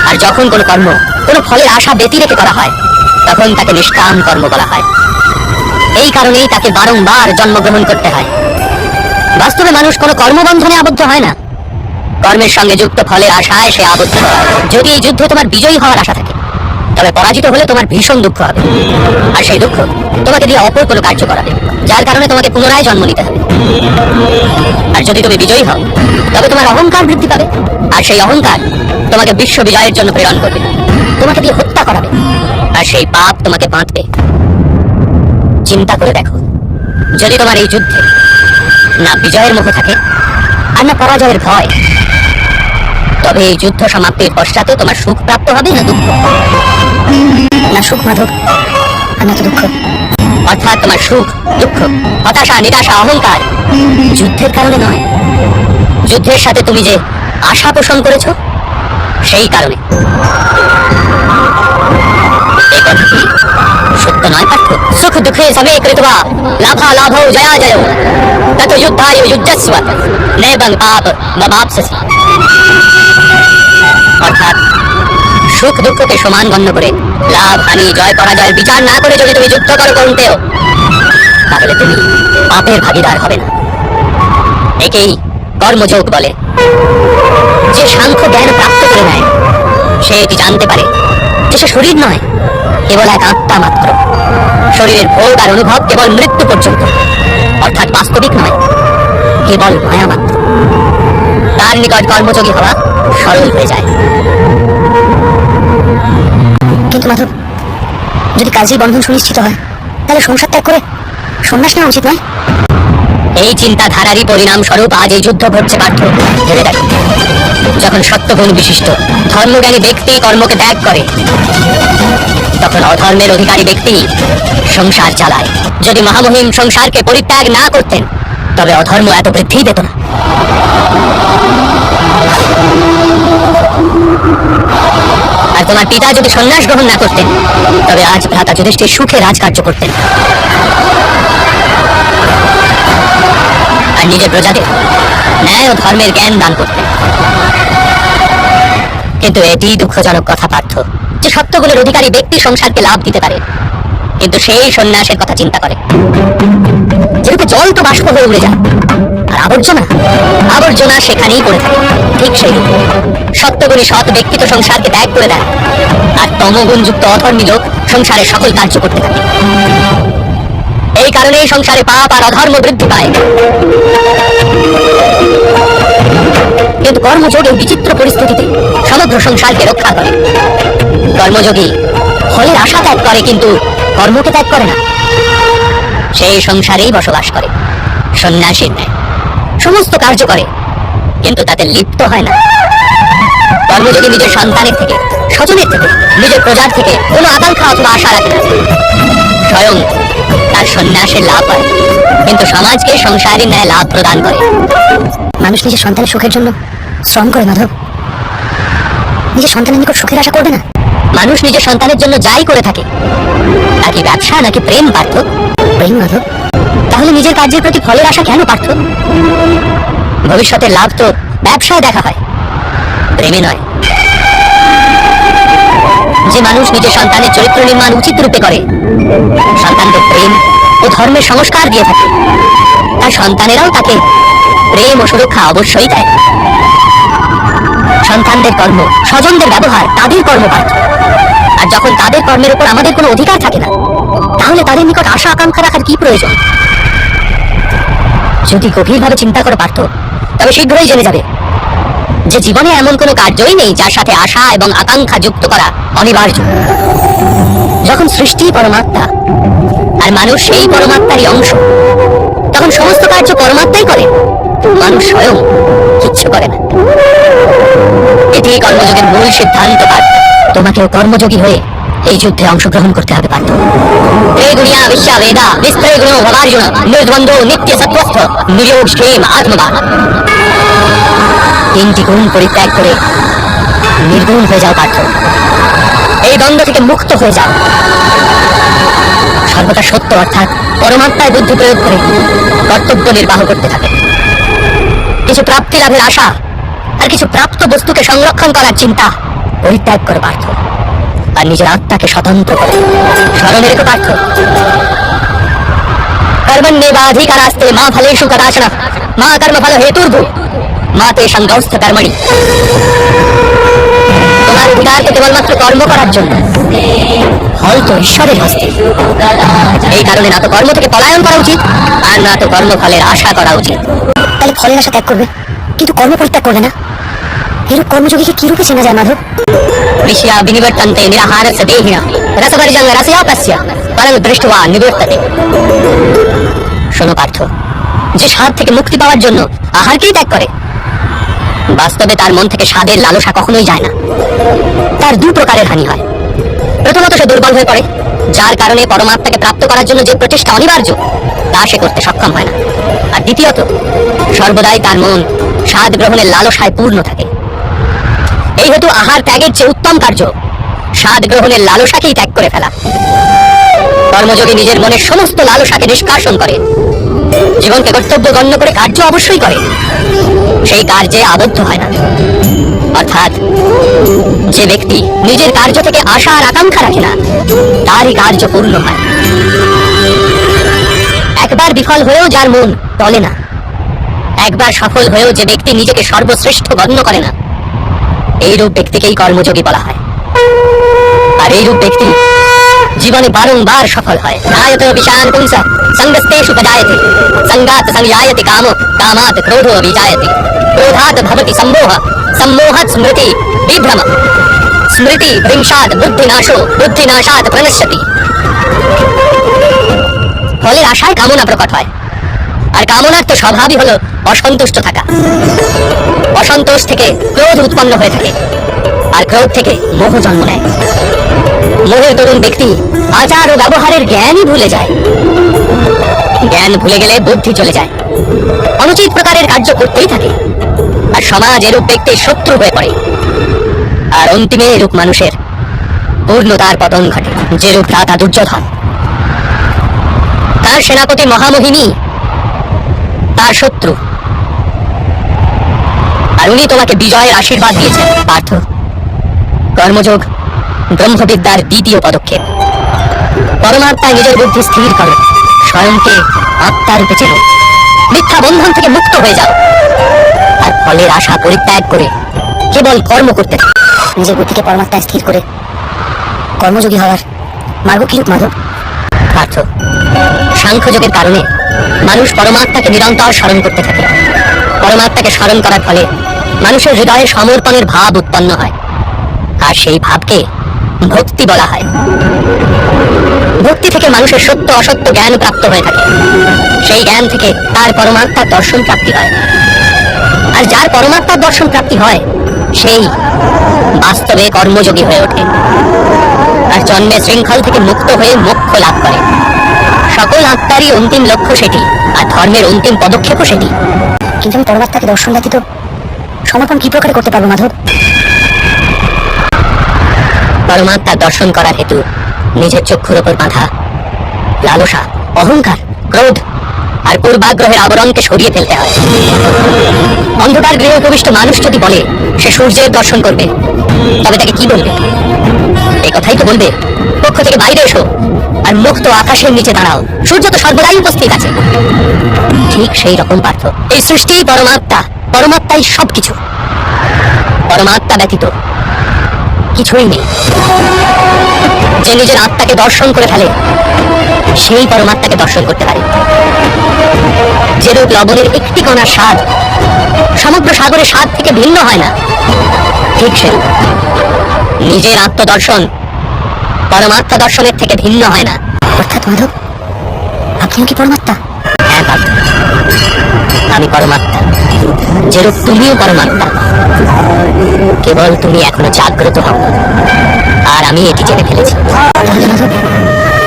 Speaker 2: আর যখন কোনো কর্ম কোনো ফলের আশা ব্যতি রেখে করা হয়, তখন তাকে নিষ্কাম কর্ম বলা হয়। এই কারণেই তাকে বারংবার জন্মগ্রহণ করতে হয়। বাস্তবে মানুষ কোনো কর্মবন্ধনে আবদ্ধ হয় না, কর্মের সঙ্গে যুক্ত ফলের আশায় সে আবদ্ধ হয়। যদি এই যুদ্ধে তোমার বিজয়ী হওয়ার আশা থাকে, তবে পরাজিত হলে তোমার ভীষণ দুঃখ হবে, আর সেই দুঃখ তোমাকে দিয়ে অপর কোনো কার্য করাবে, যার কারণে তোমাকে পুনরায় জন্ম নিতে হবে। আর যদি তুমি বিজয়ী হও তবে তোমার অহংকার বৃদ্ধি পাবে, আর সেই অহংকার তোমাকে বিশ্ব বিজয়ের জন্য প্রেরণ করবে, তোমাকে দিয়ে হত্যা করাবে, আর সেই পাপ তোমাকে বাঁধবে। চিন্তা করে দেখো, যদি তোমার এই যুদ্ধে না বিজয়ের মুখ থাকে আর না পরাজয়ের ভয়, তবে এই যুদ্ধ সমাপ্তির পশ্চাতে তোমার সুখ প্রাপ্ত হবে না দুঃখ?
Speaker 1: না সুখ মাধব, আর না তো দুঃখ।
Speaker 2: অর্থাৎ তোমার সুখ, দুঃখ, হতাশা, নিরাশা, অহংকার যুদ্ধের কারণে নয়, যুদ্ধের সাথে তুমি যে আশা পোষণ করেছ সেই কারণে। এই কথাটি সত্য নয় পার্থ? সুখ দুঃখে সবে কৃত্বা লাভা লাভৌ জয়া জয় তত যুদ্ধায় যুদ্ধস্ব নৈবং পাপ মমাপ্স্যসি। অর্থাৎ সুখ দুঃখকে সমান গণ্য করে লাভ হানি জয় পরাজয়ের বিচার না করে যদি তুমি যুদ্ধ করো কৌন্তেয়, তাহলে তুমি পাপের ভাগীদার হবে না। একেই কর্মযোগ বলে। যে সাংখ্য জ্ঞান প্রাপ্ত করে নেয় সে এটি জানতে পারে যে সে শরীর নয়, কেবল এক আত্মা মাত্র। শরীরের ভোগ আর অনুভব কেবল মৃত্যু পর্যন্ত, অর্থাৎ বাস্তবিক নয়, কেবল মায়া মাত্র। তার নিকট কর্মযোগী হওয়া সরল হয়ে যায়।
Speaker 1: কিন্তু মাধব, যদি কাজেই বন্ধন সুনিশ্চিত হয় তাহলে সংসার ত্যাগ করে সন্ন্যাস নেওয়া উচিত নয়?
Speaker 2: এই চিন্তাধারারই পরিণাম স্বরূপ আজ এই যুদ্ধ ঘটছে পার্থ। ভেবে দেখো, যখন সত্যগুণ বিশিষ্ট ধর্মজ্ঞানী ব্যক্তি কর্মকে ত্যাগ করে, তখন অধর্মের অধিকারী ব্যক্তি সংসার চালায়। যদি মহামহিম সংসারকে পরিত্যাগ না করতেন তবে অধর্ম এত বৃদ্ধি পেত না। আর তোমার পিতা যদি সন্ন্যাস গ্রহণ না করতেন তবে আজ ভ্রাতা যুধিষ্ঠির সুখে রাজকার্য করতেন, আর নিজের প্রজাদের ন্যায় ও ধর্মের জ্ঞান দান করতেন। কিন্তু এটি দুঃখজনক কথা পার্থ, যে সত্যগুলোর অধিকারী ব্যক্তি সংসারকে লাভ দিতে পারে, কিন্তু সেই সন্ন্যাসের কথা চিন্তা করে। যেরূপে জল তো বাষ্প হয়ে উড়ে যায়, আর আবর্জনা আবর্জনা সেখানেই পড়ে থাকে, ঠিক সেই রূপ সত্যগুণী সৎ ব্যক্তি তো সংসারকে ত্যাগ করে দেয়, আর তমগুণযুক্ত অধর্মী লোক সংসারের সকল কার্য করতে থাকে। এই কারণেই সংসারে পাপ আর অধর্ম বৃদ্ধি পায়। কিন্তু কর্মযোগ এই বিচিত্র পরিস্থিতিতে সমগ্র সংসারকে রক্ষা করে। কর্মযোগী ফলের আশা ত্যাগ করে, কিন্তু কর্মকে ত্যাগ করে না। সেই সংসারেই বসবাস করে সন্ন্যাসীর ন্যায়, সমস্ত কার্য করে, কিন্তু তাতে লিপ্ত হয় না। কর্মযোগী নিজের সন্তানের থেকে, স্বজনের থেকে, নিজের প্রজার থেকে কোনো আকাঙ্ক্ষা অথবা আশা রাখে না। স্বয়ং তার সন্ন্যাসের লাভ হয়, কিন্তু সমাজকে সংসারের ন্যায় লাভ প্রদান করে।
Speaker 1: মানুষ নিজের সন্তানের সুখের জন্য শ্রম করে মাধব, নিজের সন্তানের নিকট সুখের আশা করবে না।
Speaker 2: মানুষ নিজের সন্তানের জন্য যাই করে থাকে, নাকি ব্যবসা নাকি প্রেম পার্থ?
Speaker 1: প্রেম মাধব।
Speaker 2: তাহলে নিজের কার্যের প্রতি ফলের আশা কেন পার্থ? ভবিষ্যতের লাভ তো ব্যবসায় দেখা হয়, প্রেমে নয়। যে মানুষ নিজের সন্তানের চরিত্র নির্মাণ উচিত রূপে করে, সন্তানকে প্রেম ও ধর্মের সংস্কার দিয়ে থাকে, তার সন্তানেরাও তাকে প্রেম ও সুরক্ষা অবশ্যই দেয়। সন্তানদের কর্ম, স্বজনদের ব্যবহার তাদের কর্ম পার্থ। আর যখন তাদের কর্মের উপর আমাদের কোনো অধিকার থাকে না, তাহলে তাদের নিকট আশা আকাঙ্ক্ষা রাখার কি প্রয়োজন? যদি গভীরভাবে চিন্তা করো পার্থ, তবে শীঘ্রই জেনে যাবে যে জীবনে এমন কোনো কার্যই নেই যার সাথে আশা এবং আকাঙ্ক্ষা যুক্ত করা অনিবার্য। যখন সৃষ্টি পরমাত্মা আর মানুষ সেই পরমাত্মারই অংশ, তখন সমস্ত কার্য পরমাত্মাই করে, মানুষ স্বয়ং কিচ্ছু করে না। এটি কর্মযোগের মূল সিদ্ধান্ত পার্থ। তোমাকেও কর্মযোগী হয়ে এই যুদ্ধে অংশগ্রহণ করতে হবে পার্থ। ত্রিগুণিয়া বিশ্বা বেদা বিস্ত্রয় গুণ ভবার্জুন নির্দ্বন্দ্ব নিত্য সত্ত্বস্থ নিয়োগ ক্ষেম আত্মবান। তিনটি গুণ পরিত্যাগ করে নির্গুণ হয়ে যাও পার্থ। এই দ্বন্দ্ব থেকে মুক্ত হয়ে যাও। সর্বদা সত্য অর্থাৎ পরমাত্মায় বুদ্ধি প্রয়োগ করে কর্তব্য নির্বাহ করতে থাকে। কিছু প্রাপ্তি লাভের আশা আর কিছু প্রাপ্ত বস্তুকে সংরক্ষণ করার চিন্তা পরিত্যাগ করে পার্থ, আর নিজের আত্মাকে স্বতন্ত্র করে স্মরণে রেখে পার্থ। কর্মণ্যেবাধিকারাস্তে মা ফলেষু কদাচন মা কর্মফল হেতুর্ভু মা তে সংগৌস্থ কর্মণি। তোমার অধিকার তো কেবলমাত্র কর্ম করার জন্য, ফল তো ঈশ্বরের হস্তে। এই কারণে না তো কর্ম থেকে পলায়ন করা উচিত, আর না তো কর্মফলের আশা করা উচিত।
Speaker 1: তাহলে ফলের আশা ত্যাগ করবে, কিন্তু কর্ম পরিত্যাগ করবে না। এরূপ কর্মযোগীকে কি রূপে চেনা যায় মাধব?
Speaker 2: ঋষিয়া বিনিবর্তন্তে নিরাহারস্য দেহিনা রসবর্জং রসয়াপস্য পরং দৃষ্ট্বা নিবর্ততে। শোনো পার্থ, যে স্বাদ থেকে মুক্তি পাওয়ার জন্য আহারকেই ত্যাগ করে, বাস্তবে তার মন থেকে স্বাদের লালসা কখনোই যায় না। তার দু প্রকারের হানি হয়। প্রথমত, সে দুর্বল হয়ে পড়ে, যার কারণে পরমাত্মাকে প্রাপ্ত করার জন্য যে প্রচেষ্টা অনিবার্য তা সে করতে সক্ষম হয় না। আর দ্বিতীয়ত, সর্বদাই তার মন স্বাদ গ্রহণের লালসায় পূর্ণ থাকে। এই হেতু আহার ত্যাগের চেয়ে উত্তম কার্য স্বাদ গ্রহণের লালসাকেই ত্যাগ করে ফেলা। কর্মযোগী নিজের মনের সমস্ত লালসাকে নিষ্কাশন করে, জীবনকে কর্তব্য গণ্য করে কার্য অবশ্যই করে, সেই কার্যে আবদ্ধ হয় না। অর্থাৎ যে ব্যক্তি নিজের কার্য থেকে আশা আর আকাঙ্ক্ষা রাখে না, তারই কার্য পূর্ণ হয়। একবার বিফল হয়েও যার মন টলে না, একবার সফল হয়েও যে ব্যক্তি নিজেকে সর্বশ্রেষ্ঠ গণ্য করে না, এইরূপ ব্যক্তিকেই কর্মযোগী বলা হয়। আর এইরূপ ব্যক্তি জীবনে বারংবার সফল হয়। নায়ত বিশান পুংস সঙ্গস্তেষু পজায়তে সঙ্গাত সংযায়তে কামো কামাত ক্রোধো বিজায়তে ক্রোধাত ভবতি সম্মোহ সম্মোহাৎ স্মৃতি বিভ্রম স্মৃতি ভ্রংশাৎ বুদ্ধিনাশো বুদ্ধিনাশাৎ প্রণশ্যতি। ফলের আশায় কামনা প্রকট হয়, আর কামনার তো স্বভাবই হলো অসন্তুষ্ট থাকা। অসন্তোষ থেকে ক্রোধ উৎপন্ন হয়ে থাকে, আর ক্রোধ থেকে মোহ জন্ম নেয়। মোহের তরুণ ব্যক্তি আচার ও ব্যবহারের জ্ঞানই ভুলে যায়। জ্ঞান ভুলে গেলে বুদ্ধি চলে যায়, অনুচিত প্রকারের কার্য করতেই থাকে, আর সমাজ এরূপ ব্যক্তির শত্রু হয়ে পড়ে। আর অন্তিমে এরূপ মানুষের পূর্ণতার পতন ঘটে। যেরূপ ভ্রাতা দুর্যোধন, তার সেনাপতি মহামহিনী তার শত্রু, আর উনি তোমাকে বিজয়ের আশীর্বাদ দিয়েছেন। পার্থ, কর্মযোগ ব্রহ্মবিদ্যার দ্বিতীয় পদক্ষেপ। পরমাত্মায় নিজের বুদ্ধি স্থির করো, স্বয়ংকে আত্মার রূপে চেনো, মিথ্যা বন্ধন থেকে মুক্ত হয়ে যাও, আর ফলের আশা পরিত্যাগ করে কেবল কর্ম করতে থাকো।
Speaker 1: নিজের বুদ্ধিকে পরমাত্মায় স্থির করে কর্মযোগী হওয়ার মার্গ কিরূপ মাধব?
Speaker 2: পার্থ, সাংখ্যযোগের কারণে মানুষ পরমাত্মাকে নিরন্তর স্মরণ করতে থাকে। পরমাত্মাকে স্মরণ করার ফলে মানুষের হৃদয়ে সমর্পণের ভাব উৎপন্ন হয়, আর সেই ভাবকে ভক্তি বলা হয়। ভক্তি থেকে মানুষের সত্য অসত্য জ্ঞান প্রাপ্ত হয়ে থাকে, সেই জ্ঞান থেকে তার পরমাত্মার দর্শন প্রাপ্তি হয়। আর যার পরমাত্মার দর্শন প্রাপ্তি হয়, সেই বাস্তবে কর্মযোগী হয়ে ওঠে, আর জন্মের শৃঙ্খল থেকে মুক্ত হয়ে মোক্ষ লাভ করে। সকল আত্মারই অন্তিম লক্ষ্য সেটি, আর ধর্মের অন্তিম পদক্ষেপও সেটি।
Speaker 1: কিন্তু আমি পরমাত্মাকে দর্শন ব্যতীত সমর্পণ কি প্রকারে করতে পারবো মাধব?
Speaker 2: পরমাত্মার দর্শন করার হেতু নিজের চক্ষুর ওপর বাঁধা লালসা, অহংকার, ক্রোধ আর পূর্বাগ্রহের আবরণকে সরিয়ে ফেলতে হয়। অন্ধকার গৃহে উপবিষ্ট মানুষ যদি বলে সে সূর্যের দর্শন করবে, তবে তাকে কি বলবে? এই কথাই তো বলবে, পক্ষ থেকে বাইরে এসো আর মুক্ত আকাশের নিচে দাঁড়াও, সূর্য তো সর্বদাই উপস্থিত আছে। ঠিক সেই রকম পার্থ, এই সৃষ্টি পরমাত্মা, পরমাত্মাই সবকিছু। পরমাত্মা ব্যতীত কিছুই নেই। যে নিজের আত্মাকে দর্শন করে ফেলে, সেই পরমাত্মাকে দর্শন করতে পারে। যেরূপ লবণের একটি কণার স্বাদ সমগ্র সাগরের স্বাদ থেকে ভিন্ন হয় না, ঠিক সেরূপ নিজের আত্মদর্শন পরমাত্মা দর্শনের থেকে ভিন্ন হয় না।
Speaker 1: অর্থাৎ মাধব, আপনিও কি পরমাত্মা?
Speaker 2: হ্যাঁ পার্থ, আমি পরমাত্মা, যেরূপ তুমিও পরমাত্মা। কেবল তুমি এখনো জাগ্রত হও, আর আমি এটি জেনে ফেলেছি।
Speaker 1: তাহলে মাধব,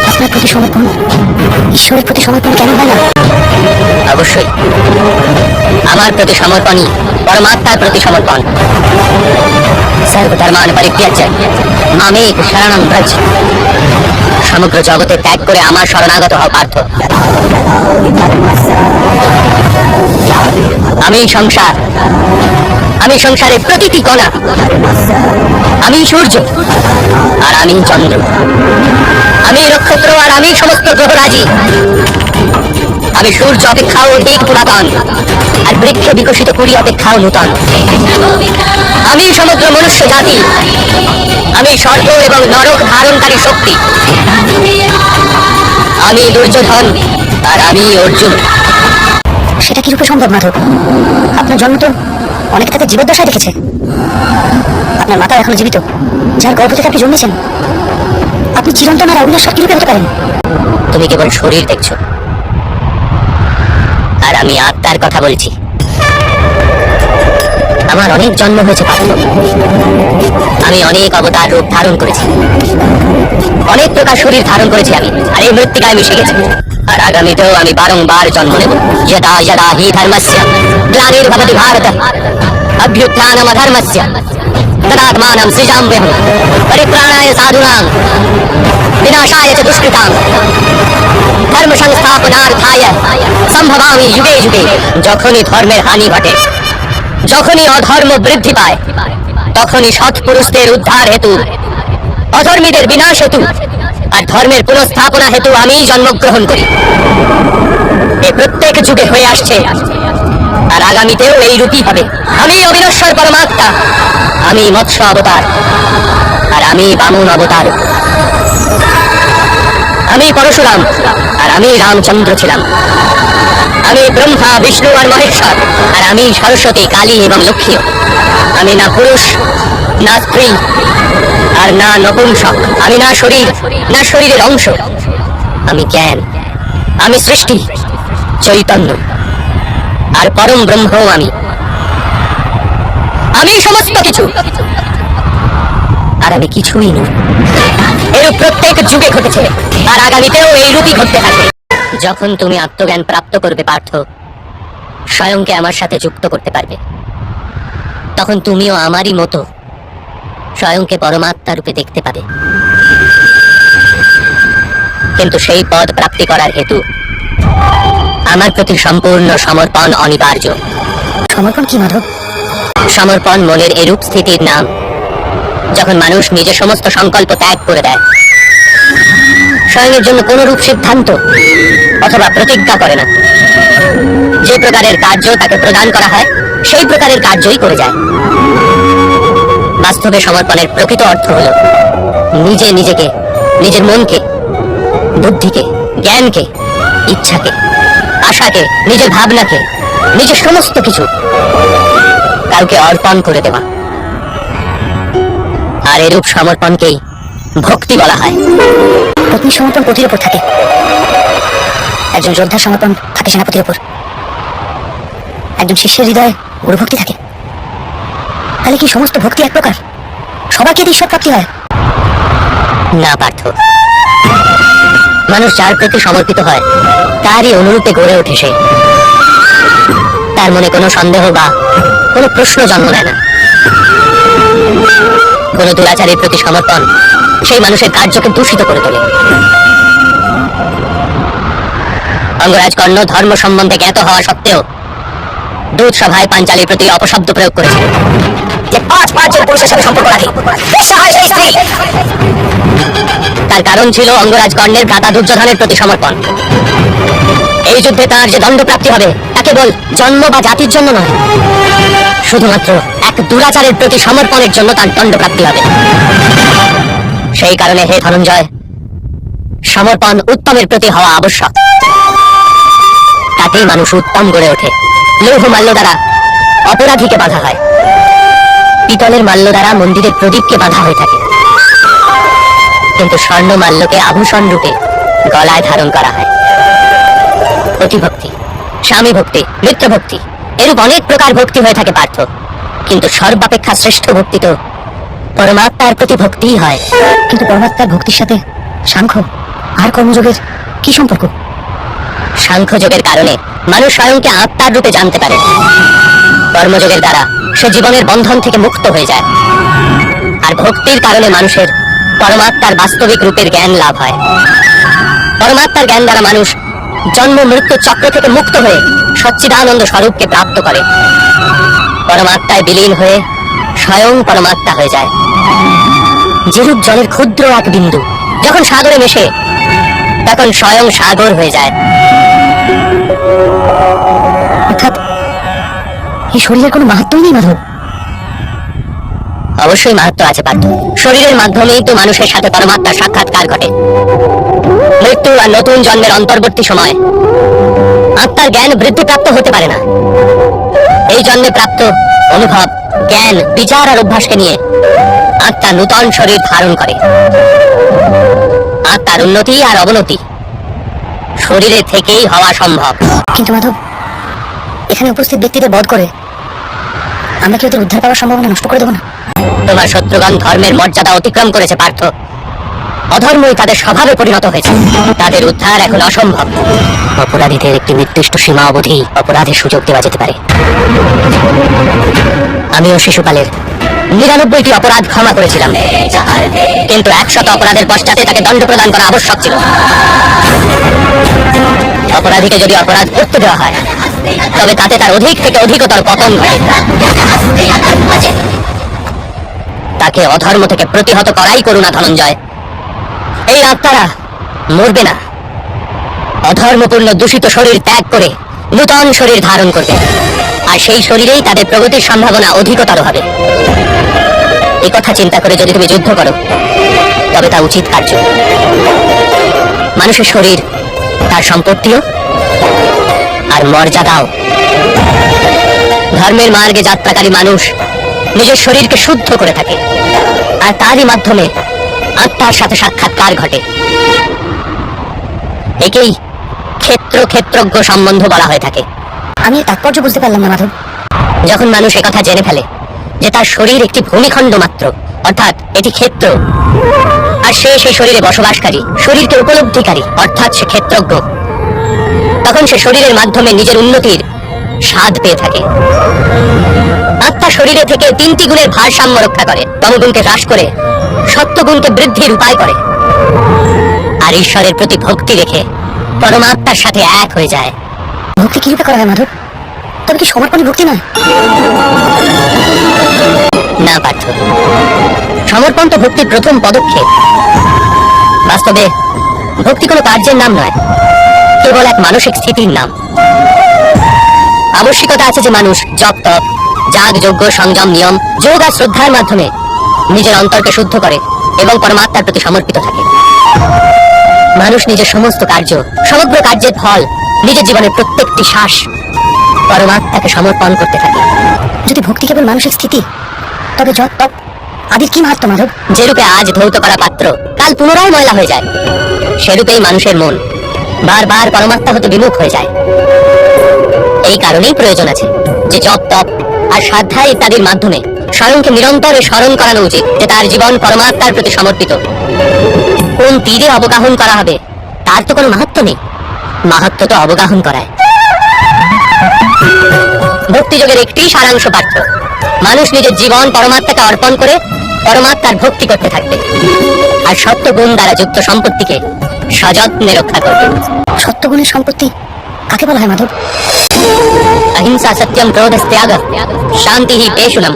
Speaker 1: আপনার প্রতি সমর্পণ ঈশ্বরের প্রতি সমর্পণ কেন হয় না?
Speaker 2: অবশ্যই আমার প্রতি সমর্পণই পরমাত্মার প্রতি সমর্পণ। সর্বধর্মান পরিত্যাজ্য মামেক শরণং ব্রজ। সমগ্র জগতে ত্যাগ করে আমার শরণাগত হও পার্থ। আমি সংসার, আমি সংসারের প্রতিটি কণা, আমি সূর্য আর আমি চন্দ্র, আমি নক্ষত্র আর আমি সমস্ত গ্রহরাজি। আমি সূর্য অপেক্ষাও অধিক পুরাতন, আর বৃক্ষ বিকশিত কুড়ি অপেক্ষাও নূতন। আমি সমগ্র মনুষ্য জাতি, আমি স্বর্গ এবং নরক ধারণকারী শক্তি, আমি দুর্যোধন আর আমি অর্জুন।
Speaker 1: সেটা কি রূপে সম্ভব মাধব? আপনার জন্ম তো অনেকে তাকে জীবদ্দশায় দেখেছে। আপনার মাতা এখনো জীবিত, যার গর্ভ থেকে আপনি জন্মেছেন। আপনি চিরন্তন আর অবিনাশ কি রূপে হতে পারেন?
Speaker 2: তুমি কেবল শরীর দেখছো, আর আমি আত্মার কথা বলছি। আমার অনেক জন্ম হয়েছে পার্থ, আমি অনেক অবতার রূপ ধারণ করেছি, অনেক প্রকার শরীর ধারণ করেছি আমি, আর এই মৃত্তিকায় আমি শিখেছি। আর আগামীতেও আমি বারংবার জন্ম নেব। যদা যদা হি ধর্মস্য গ্লানির্ভবতি ভারত অভ্যুত্থানম অধর্মস্য তদাত্মানম সৃজাম্যহম পরিত্রাণায় সাধুনাং বিনাশায় চ দুষ্কৃতাং ধর্ম সংস্থাপনার্থায় সম্ভবামি যুগে যুগে। যখনই ধর্মের হানি ঘটে, যখনই অধর্ম বৃদ্ধি পায়, তখনই সৎ পুরুষদের উদ্ধার হেতু, অধর্মীদের বিনাশ হেতু আর ধর্মের পুনঃস্থাপনা হেতু আমি জন্মগ্রহণ করি। এ প্রত্যেক যুগে হয়ে আসছে, আর আগামীতেও এই রূপই হবে। আমি অবিনশ্বর পরমাত্মা, আমি মৎস্য অবতার, আর আমি বামন অবতার। আমি পরশুরাম, আর আমি রামচন্দ্র ছিলাম। আমি ব্রহ্মা, বিষ্ণু আর মহেশ্বর, আর আমি সরস্বতী, কালী এবং লক্ষ্মী। আমি না পুরুষ, না স্ত্রী, আর না নপুংসক। আমি না শরীর, না শরীরের অংশ। আমি জ্ঞান, আমি সৃষ্টি, চৈতন্য, আর পরম ব্রহ্ম। আমি সমস্ত কিছু, আর আমি কিছুই নই। এরূপ প্রত্যেক যুগে ঘটেছে, আর আগামীতেও এই রূপই ঘটতে থাকে। যখন তুমি আত্মজ্ঞান প্রাপ্ত করবে পার্থ, স্বয়ংকে আমার সাথে যুক্ত করতে পারবে, তখন তুমিও আমারই মতো স্বয়ংকে পরমাত্মা রূপে দেখতে পাবে। কিন্তু সেই পদ প্রাপ্তি করার হেতু আমার প্রতি সম্পূর্ণ সমর্পণ অনিবার্য।
Speaker 1: সমর্পণ কি মাধব?
Speaker 2: সমর্পণ মনের এরূপ স্থিতির নাম, যখন মানুষ নিজের সমস্ত সংকল্প ত্যাগ করে দেয়, স্বয়ংয়ের জন্য কোন রূপ সিদ্ধান্ত অথবা প্রতিজ্ঞা করে না। যে প্রকারের কার্য তাকে প্রদান করা হয়, সেই প্রকারের কার্যই করে যায়। বাস্তবে সমর্পণের প্রকৃত অর্থ হল নিজে নিজেকে, নিজের মনকে, বুদ্ধিকে, জ্ঞানকে, ইচ্ছাকে, আশাকে, নিজের ভাবনাকে, নিজের সমস্ত কিছু কাউকে অর্পণ করে দেওয়া। আর এরূপ সমর্পণকেই ভক্তি বলা হয়।
Speaker 1: পত্নীর সমর্পণ পতির উপর থাকে, একজন যোদ্ধার সমর্পণ থাকে সেনাপতির উপর, একজন শিষ্যের হৃদয়ে গুরুভক্তি থাকে। তাহলে কি সমস্ত ভক্তি এক প্রকার? সবাইকে ঈশ্বর প্রাপ্তি হয়?
Speaker 2: না পার্থ, মানুষ যার প্রতি সমর্পিত হয় তারই অনুরূপে গড়ে ওঠে সে। তার মনে কোনো সন্দেহ বা কোনো প্রশ্ন জন্ম নেয় না। কোন দুরাচারের প্রতি সমর্পণ সেই মানুষের কার্যকে দূষিত করে তোলে। অঙ্গরাজ কর্ণ ধর্ম সম্বন্ধে জ্ঞাত হওয়া সত্ত্বেও দূত সভায় পাঞ্চালীর প্রতি অপশব্দ প্রয়োগ করেছিল, যে 5 জন পুরুষের সাথে সম্পর্ক রাখে, তার কারণ ছিল অঙ্গরাজ কর্ণের ভ্রাতা দুর্যোধনের প্রতি সমর্পণ। এই যুদ্ধে তার যে দণ্ডপ্রাপ্তি হবে তা কেবল জন্ম বা জাতির জন্য নয়, শুধুমাত্র এক দুরাচারের প্রতি সমর্পণের জন্য তার দণ্ডপ্রাপ্তি হবে। সেই কারণে হে ধনঞ্জয়, সমর্পণ উত্তমের প্রতি হওয়া আবশ্যক। তাতেই মানুষ উত্তম গড়ে ওঠে। লৌহ মাল্য দ্বারা অপরাধীকে বাধা হয়, পিতলের মাল্য দ্বারা মন্দিরের প্রদীপকে বাধা হয়ে থাকে, কিন্তু স্বর্ণ মাল্যকে আভূষণ রূপে গলায় ধারণ করা হয়। অতিভক্তি, স্বামী ভক্তি, মিত্র ভক্তি, এরূপ অনেক প্রকার ভক্তি হয়ে থাকে পার্থ, কিন্তু সর্বাপেক্ষা শ্রেষ্ঠ ভক্তি তো পরমাত্মার প্রতি ভক্তিই হয়।
Speaker 1: কিন্তু পরমাত্মার ভক্তির সাথে সাংখ্য আর কর্মযোগের কি সম্পর্ক?
Speaker 2: সাংখ্যযোগের কারণে মানুষ স্বয়ংকে আত্মার রূপে জানতে পারে। কর্মযোগের দ্বারা সে জীবনের বন্ধন থেকে মুক্ত হয়ে যায়। আর ভক্তির কারণে মানুষের পরমাত্মার বাস্তবিক রূপের জ্ঞান লাভ হয়। পরমাত্মার জ্ঞান দ্বারা মানুষ জন্ম মৃত্যু চক্র থেকে মুক্ত হয়ে সচ্চিদানন্দ স্বরূপকে প্রাপ্ত করে। পরমাত্মায় বিলীন হয়ে স্বয়ং পরমাত্মা হয়ে যায়। যেরূপ জলের ক্ষুদ্র এক বিন্দু যখন সাগরে মেশে, তখন স্বয়ং সাগর হয়ে যায়।
Speaker 1: অর্থাৎ এই শরীরের কোনো মাহাত্ম্যই নেই মাধব।
Speaker 2: অবশ্যই মাহাত্ম আছে পার্থ। শরীরের মাধ্যমেই তো মানুষের সাথে পরমাত্মার সাক্ষাৎকার ঘটে। মৃত্যু আর নতুন জন্মের অন্তর্বর্তী সময় আত্মার জ্ঞান বৃদ্ধিপ্রাপ্ত হতে পারে না। এই জন্মে প্রাপ্ত অনুভব, জ্ঞান, বিচার আর অভ্যাসকে নিয়ে আত্মা নূতন শরীর ধারণ করে। আত্মার উন্নতি আর অবনতি শরীরে থেকেই হওয়া সম্ভব।
Speaker 1: কিন্তু মাধব, এখানে উপস্থিত ব্যক্তিদের বধ করে আমরা কি ওদের উদ্ধার পাওয়ার সম্ভাবনা নষ্ট করে দেবো না?
Speaker 2: তোমার শত্রুগণ ধর্মের মর্যাদা অতিক্রম করেছে পার্থ। অধর্মই তাদের স্বভাবে পরিণত হয়েছে। তাদের উদ্ধার এখন অসম্ভব। অপরাধীদের একটি নির্দিষ্ট সীমা অবধি অপরাধের সুযোগ দেওয়া যেতে পারে। আমিও শিশুপালের 99টি অপরাধ ক্ষমা করেছিলাম, কিন্তু 100 অপরাধের পশ্চাতে তাকে দণ্ড প্রদান করা আবশ্যক ছিল। অপরাধীকে যদি অপরাধ করতে দেওয়া হয় তবে তাতে তার অধিক থেকে অধিকতর পতন ঘটে। তাকে অধর্ম থেকে প্রতিহত করাই করুণা ধনঞ্জয়। এই আত্মারা মরবে না, অধর্মপূর্ণ দূষিত শরীর ত্যাগ করে নূতন শরীর ধারণ করবে, আর সেই শরীরেই তাদের প্রগতির সম্ভাবনা অধিকতর হবে। এই কথা চিন্তা করে যদি তুমি যুদ্ধ করো তবে তা উচিত কার্য। মানুষের শরীর তার সম্পত্তিও আর মর্যাদাও। ধর্মের মার্গে যাত্রাকারী মানুষ নিজের শরীরকে শুদ্ধ করে থাকে, আর তারই মাধ্যমে আত্মার সাথে সাক্ষাৎকার ঘটে। একেই ক্ষেত্রজ্ঞ সম্বন্ধ বলা হয়ে থাকে।
Speaker 1: আমি এর তাৎপর্য বুঝতে পারলাম না মাধব।
Speaker 2: যখন মানুষ একথা জেনে ফেলে যে তার শরীর একটি ভূমিখণ্ড মাত্র, অর্থাৎ এটি ক্ষেত্র, আর সে সেই শরীরে বসবাসকারী, শরীরকে উপলব্ধিকারী, অর্থাৎ সে ক্ষেত্রজ্ঞ, তখন সে শরীরের মাধ্যমে নিজের উন্নতির স্বাদ পেয়ে থাকে। আত্মা শরীরে থেকে 3টি গুণের ভারসাম্য রক্ষা করে, তমগুণকে হ্রাস করে সত্যগুণকে বৃদ্ধির উপায় করে, আর ঈশ্বরের প্রতি ভক্তি রেখে পরমাত্মার সাথে এক হয়ে যায়।
Speaker 1: ভক্তি কিরূপে করা হয় মাধব? তবে কি সমর্পণই ভক্তি নয়?
Speaker 2: না পার্থ, সমর্পণ তো ভক্তির প্রথম পদক্ষেপ। বাস্তবে ভক্তি কোনো কার্যের নাম নয়, কেবল এক মানসিক স্থিতির নাম। আবশ্যিকতা আছে যে মানুষ জপ তপ, যাগ যজ্ঞ, সংযম, নিয়ম, যোগ আর শ্রদ্ধার মাধ্যমে নিজের অন্তরকে শুদ্ধ করে এবং পরমাত্মার প্রতি সমর্পিত থাকে। মানুষ নিজের সমস্ত কার্য, সমগ্র কার্যের ফল, নিজের জীবনের প্রত্যেকটি শ্বাস পরমাত্মাকে সমর্পণ করতে থাকে।
Speaker 1: যদি ভক্তি কেবল মানসিক স্থিতি, তবে জপ তপ আদির কি মাহাত্ম মাধব?
Speaker 2: যেরূপে আজ ধৌত করা পাত্র কাল পুনরায় ময়লা হয়ে যায়, সেরূপেই মানুষের মন বারবার পরমাত্মা হতে বিমুখ হয়ে যায়। এই কারণেই প্রয়োজন আছে যে জপ তপ আর শ্রদ্ধা ইত্যাদির মাধ্যমে স্বয়ংকে নিরন্তরে স্মরণ করানো উচিত যে তার জীবন পরমাত্মার প্রতি সমর্পিত। কোন তীরে অবগাহন করা হবে তার তো কোনো মাহাত্ম নেই, মাহাত্ম তো অবগাহন করায়। ভক্তিযোগের একটি সারাংশ পাঠ্য, মানুষ নিজের জীবন পরমাত্মাকে অর্পণ করে পরমাত্মার ভক্তি করতে থাকবে, আর সত্যগুণ দ্বারা যুক্ত সম্পত্তিকে সযত্নে রক্ষা করবে।
Speaker 1: সত্যগুণের সম্পত্তি কাকে বলা হয় মাধব?
Speaker 2: अहिंसा सत्यम क्रोध त्याग शांति ही पेशुनम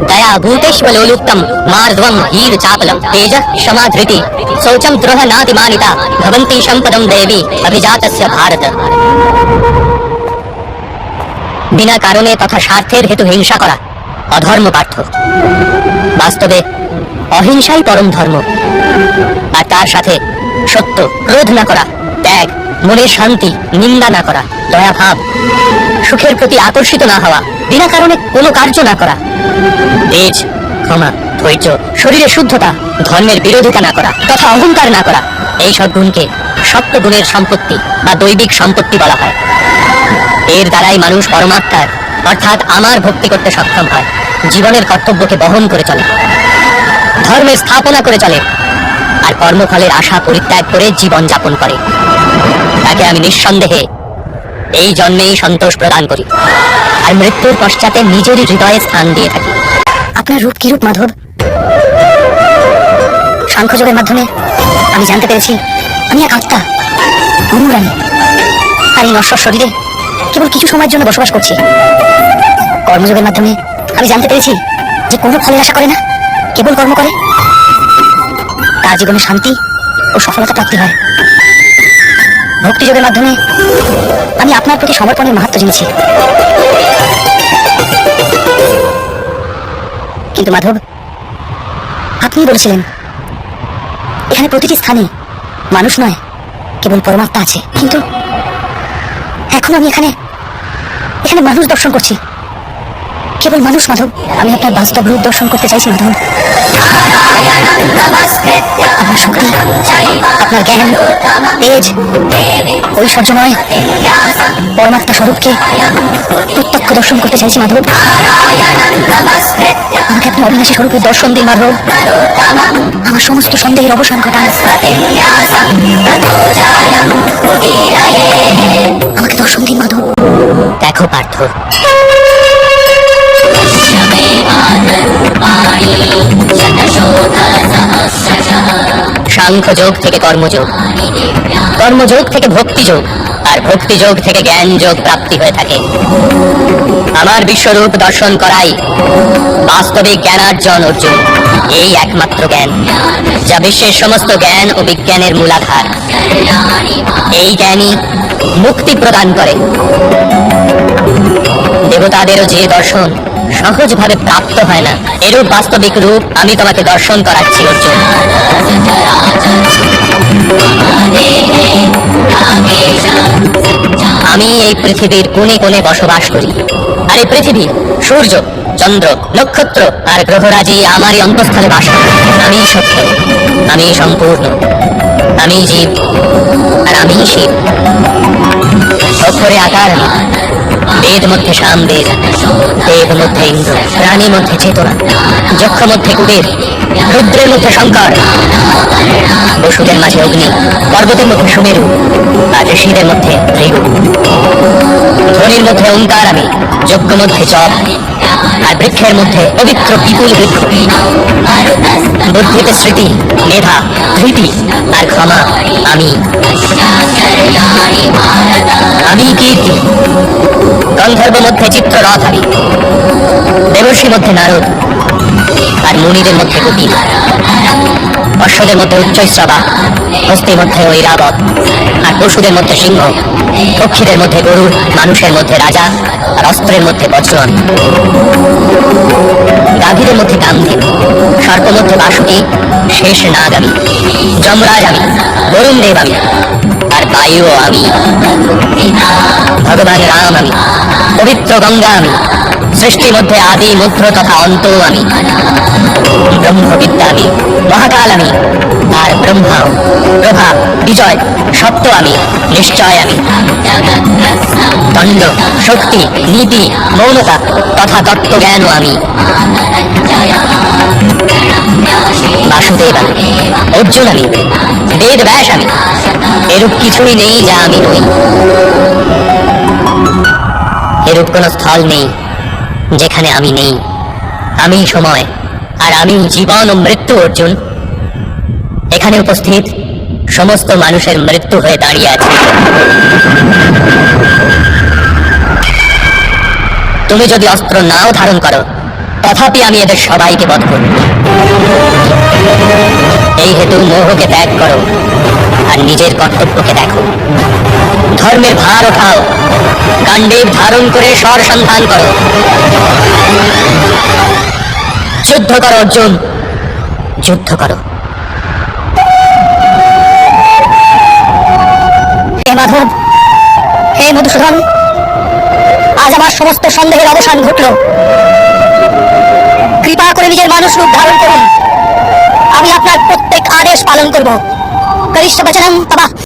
Speaker 2: दया भूतेष्वलोलुप्तम मार्दवम हीर चापलम तेज क्षमा धृति शौचम द्रोह नाति मानिता भवन्ति संपदम देवी अभिजातस्य भारत। बिना कारणे तथा स्वार्थेर हेतु हिंसा करा अधर्म पार्थ। বাস্তবে অহিংসাই পরম ধর্ম, আর তার সাথে সত্য, ক্রোধ না করা, ত্যাগ, মনের শান্তি, নিন্দা না করা, দয়া ভাব, সুখের প্রতি আকর্ষিত না হওয়া, বিনা কারণে কোনো কার্য না করা, তেজ, ক্ষমা, ধৈর্য, শরীরের শুদ্ধতা, ধর্মের বিরোধিতা না করা তথা অহংকার না করা, এই সব গুণকে সপ্তগুণের সম্পত্তি বা দৈবিক সম্পত্তি বলা হয়। এর দ্বারাই মানুষ পরমাত্মার অর্থাৎ আমার ভক্তি করতে সক্ষম হয়, জীবনের কর্তব্যকে বহন করে চলে, ধর্মের স্থাপনা করে চলে, আর কর্মফলের আশা পরিত্যাগ করে জীবন যাপন করে। তাকে আমি নিঃসন্দেহে এই জন্মেই সন্তোষ প্রদান করি, আর মৃত্যুর পশ্চাতে নিজেরই হৃদয়ে স্থান দিয়ে থাকি।
Speaker 1: আপনার রূপ কি রূপ মাধব? সাংখ্যযোগের মাধ্যমে আমি জানতে পেরেছি আমি এক আত্মা, অনুরানী, আর এই নশ্বর শরীরে কেবল কিছু সময়ের জন্য বসবাস করছি। কর্মযোগের মাধ্যমে আমি জানতে পেরেছি যে কোনো ফলের আশা করে না, কেবল কর্ম করে, তার জীবনে শান্তি ও সফলতা প্রাপ্তি হয়। ভক্তিযোগের মাধ্যমে আমি আপনার প্রতি সমর্পণের মাহাত্ম্য জেনেছি। কিন্তু মাধব, আপনি বলেছিলেন এখানে প্রতিটি স্থানে মানুষ নয়, কেবল পরমাত্মা আছে। কিন্তু এখন আমি এখানে এখানে মানুষ দর্শন করছি, কেবল মানুষ। মাধব, আমি আপনার বাস্তব রূপ দর্শন করতে চাইছি মাধব। আপনার শক্তি, আপনার জ্ঞান, তেজ, ঐশ্বর্যময় পরমাত্মা স্বরূপকে প্রত্যক্ষ দর্শন করতে চাইছি মাধব। আমাকে আপনি অবিনাশী স্বরূপের দর্শন দিন মাধব। আমার সমস্ত সন্দেহের অবসান ঘটান। আমাকে দর্শন দিন মাধব।
Speaker 2: দেখো পার্থ, সাংখ্য যোগ থেকে কর্মযোগ, কর্মযোগ থেকে ভক্তিযোগ, আর ভক্তিযোগ থেকে জ্ঞান যোগ প্রাপ্তি হয়ে থাকে। আমার বিশ্বরূপ দর্শন করাই বাস্তবিক জ্ঞানার্জন অর্জুন। এই একমাত্র জ্ঞান যা বিশ্বের সমস্ত জ্ঞান ও বিজ্ঞানের মূলাধার। এই জ্ঞানই মুক্তি প্রদান করে। দেবতাদেরও যে দর্শন সহজভাবে প্রাপ্ত হয় না, এরূপ বাস্তবিক রূপ আমি তোমাকে দর্শন করাচ্ছি অর্জুন। আমি এই পৃথিবীর কোণে কোণে বসবাস করি, আর এই পৃথিবী, সূর্য, চন্দ্র, নক্ষত্র আর গ্রহরাজি আমারই অন্তঃস্থলে বাস করে। আমি সত্য, আমি সম্পূর্ণ, আমি জীব, আর আমি শিব। অক্ষরে আকার আমি, বেদ মধ্যে সামবেদ, দেব মধ্যে ইন্দ্র, প্রাণী মধ্যে চেতনা, যক্ষ মধ্যে কুবের, রুদ্রের মধ্যে শঙ্কর, বসুদের মাঝে অগ্নি, পর্বতের মধ্যে সুমেরু, আর ঋষিদের মধ্যে ভৃগু। ধ্বনির মধ্যে ওঙ্কার আমি, যজ্ঞ মধ্যে জপ, আর বৃক্ষের মধ্যে পবিত্র বিপুল বৃক্ষ। বুদ্ধিতে স্মৃতি, মেধা, ধৃতি আর ক্ষমা আমি। আমি কীর্তি, গন্ধর্ব মধ্যে চিত্ররথ আমি, দেবর্ষি মধ্যে নারদ, আর মুনিদের মধ্যে কপিল, অশ্বদের মধ্যে উচ্চৈশ্রবা, হস্তির মধ্যে ঐরাবত, আর পশুদের মধ্যে সিংহ, পক্ষীদের মধ্যে গরুড়, মানুষের মধ্যে রাজা, আর অস্ত্রের মধ্যে বজ্রন। গাভীদের মধ্যে কামধেনু, সর্প মধ্যে বাসুকি, শেষ নাগ আমি, যমরাজ আমি, বরুণ দেব আমি, আর বায়ুও আমি। ভগবান রাম আমি, পবিত্র গঙ্গা আমি, সৃষ্টির মধ্যে আদি, মধ্য তথা অন্ত আমি। ব্রহ্মবিদ্যা আমি, মহাকাল আমি, আর ব্রহ্মা, প্রভা, বিজয়, সত্য আমি, নিশ্চয় আমি। দণ্ড, শক্তি, নীতি, মৌনতা তথা তত্ত্বজ্ঞানও আমি। বাসুদেব আমি, অর্জুন আমি, বেদ ব্যাস আমি। এরূপ কিছুই নেই যা আমি নই। এরূপ কোন স্থল নেই যেখানে আমি নেই। আমি সময়, আর আমি জীবন ও মৃত্যু অর্জুন। এখানে উপস্থিত সমস্ত মানুষের মৃত্যু হয়ে দাঁড়িয়ে আছে। তুমি যদি অস্ত্র নাও ধারণ করো, তথাপি আমি এদের সবাইকে বধ করব। এই হেতু মোহকে ত্যাগ করো, আর নিজের কর্তব্যকে দেখো। ধর্মের ভার ওঠাও, গান্ডীব ধারণ করে স্বর সন্ধান করো। যুদ্ধ করো অর্জুন, যুদ্ধ করো।
Speaker 1: হে মাধব, হে মধুসূদন, আজ আমার সমস্ত সন্দেহের অবসান ঘটল। কৃপা করে নিজের মানুষ রূপ ধারণ করুন। আমি আপনার প্রত্যেক আদেশ পালন করব। করিষ্ঠ বচনং তবা।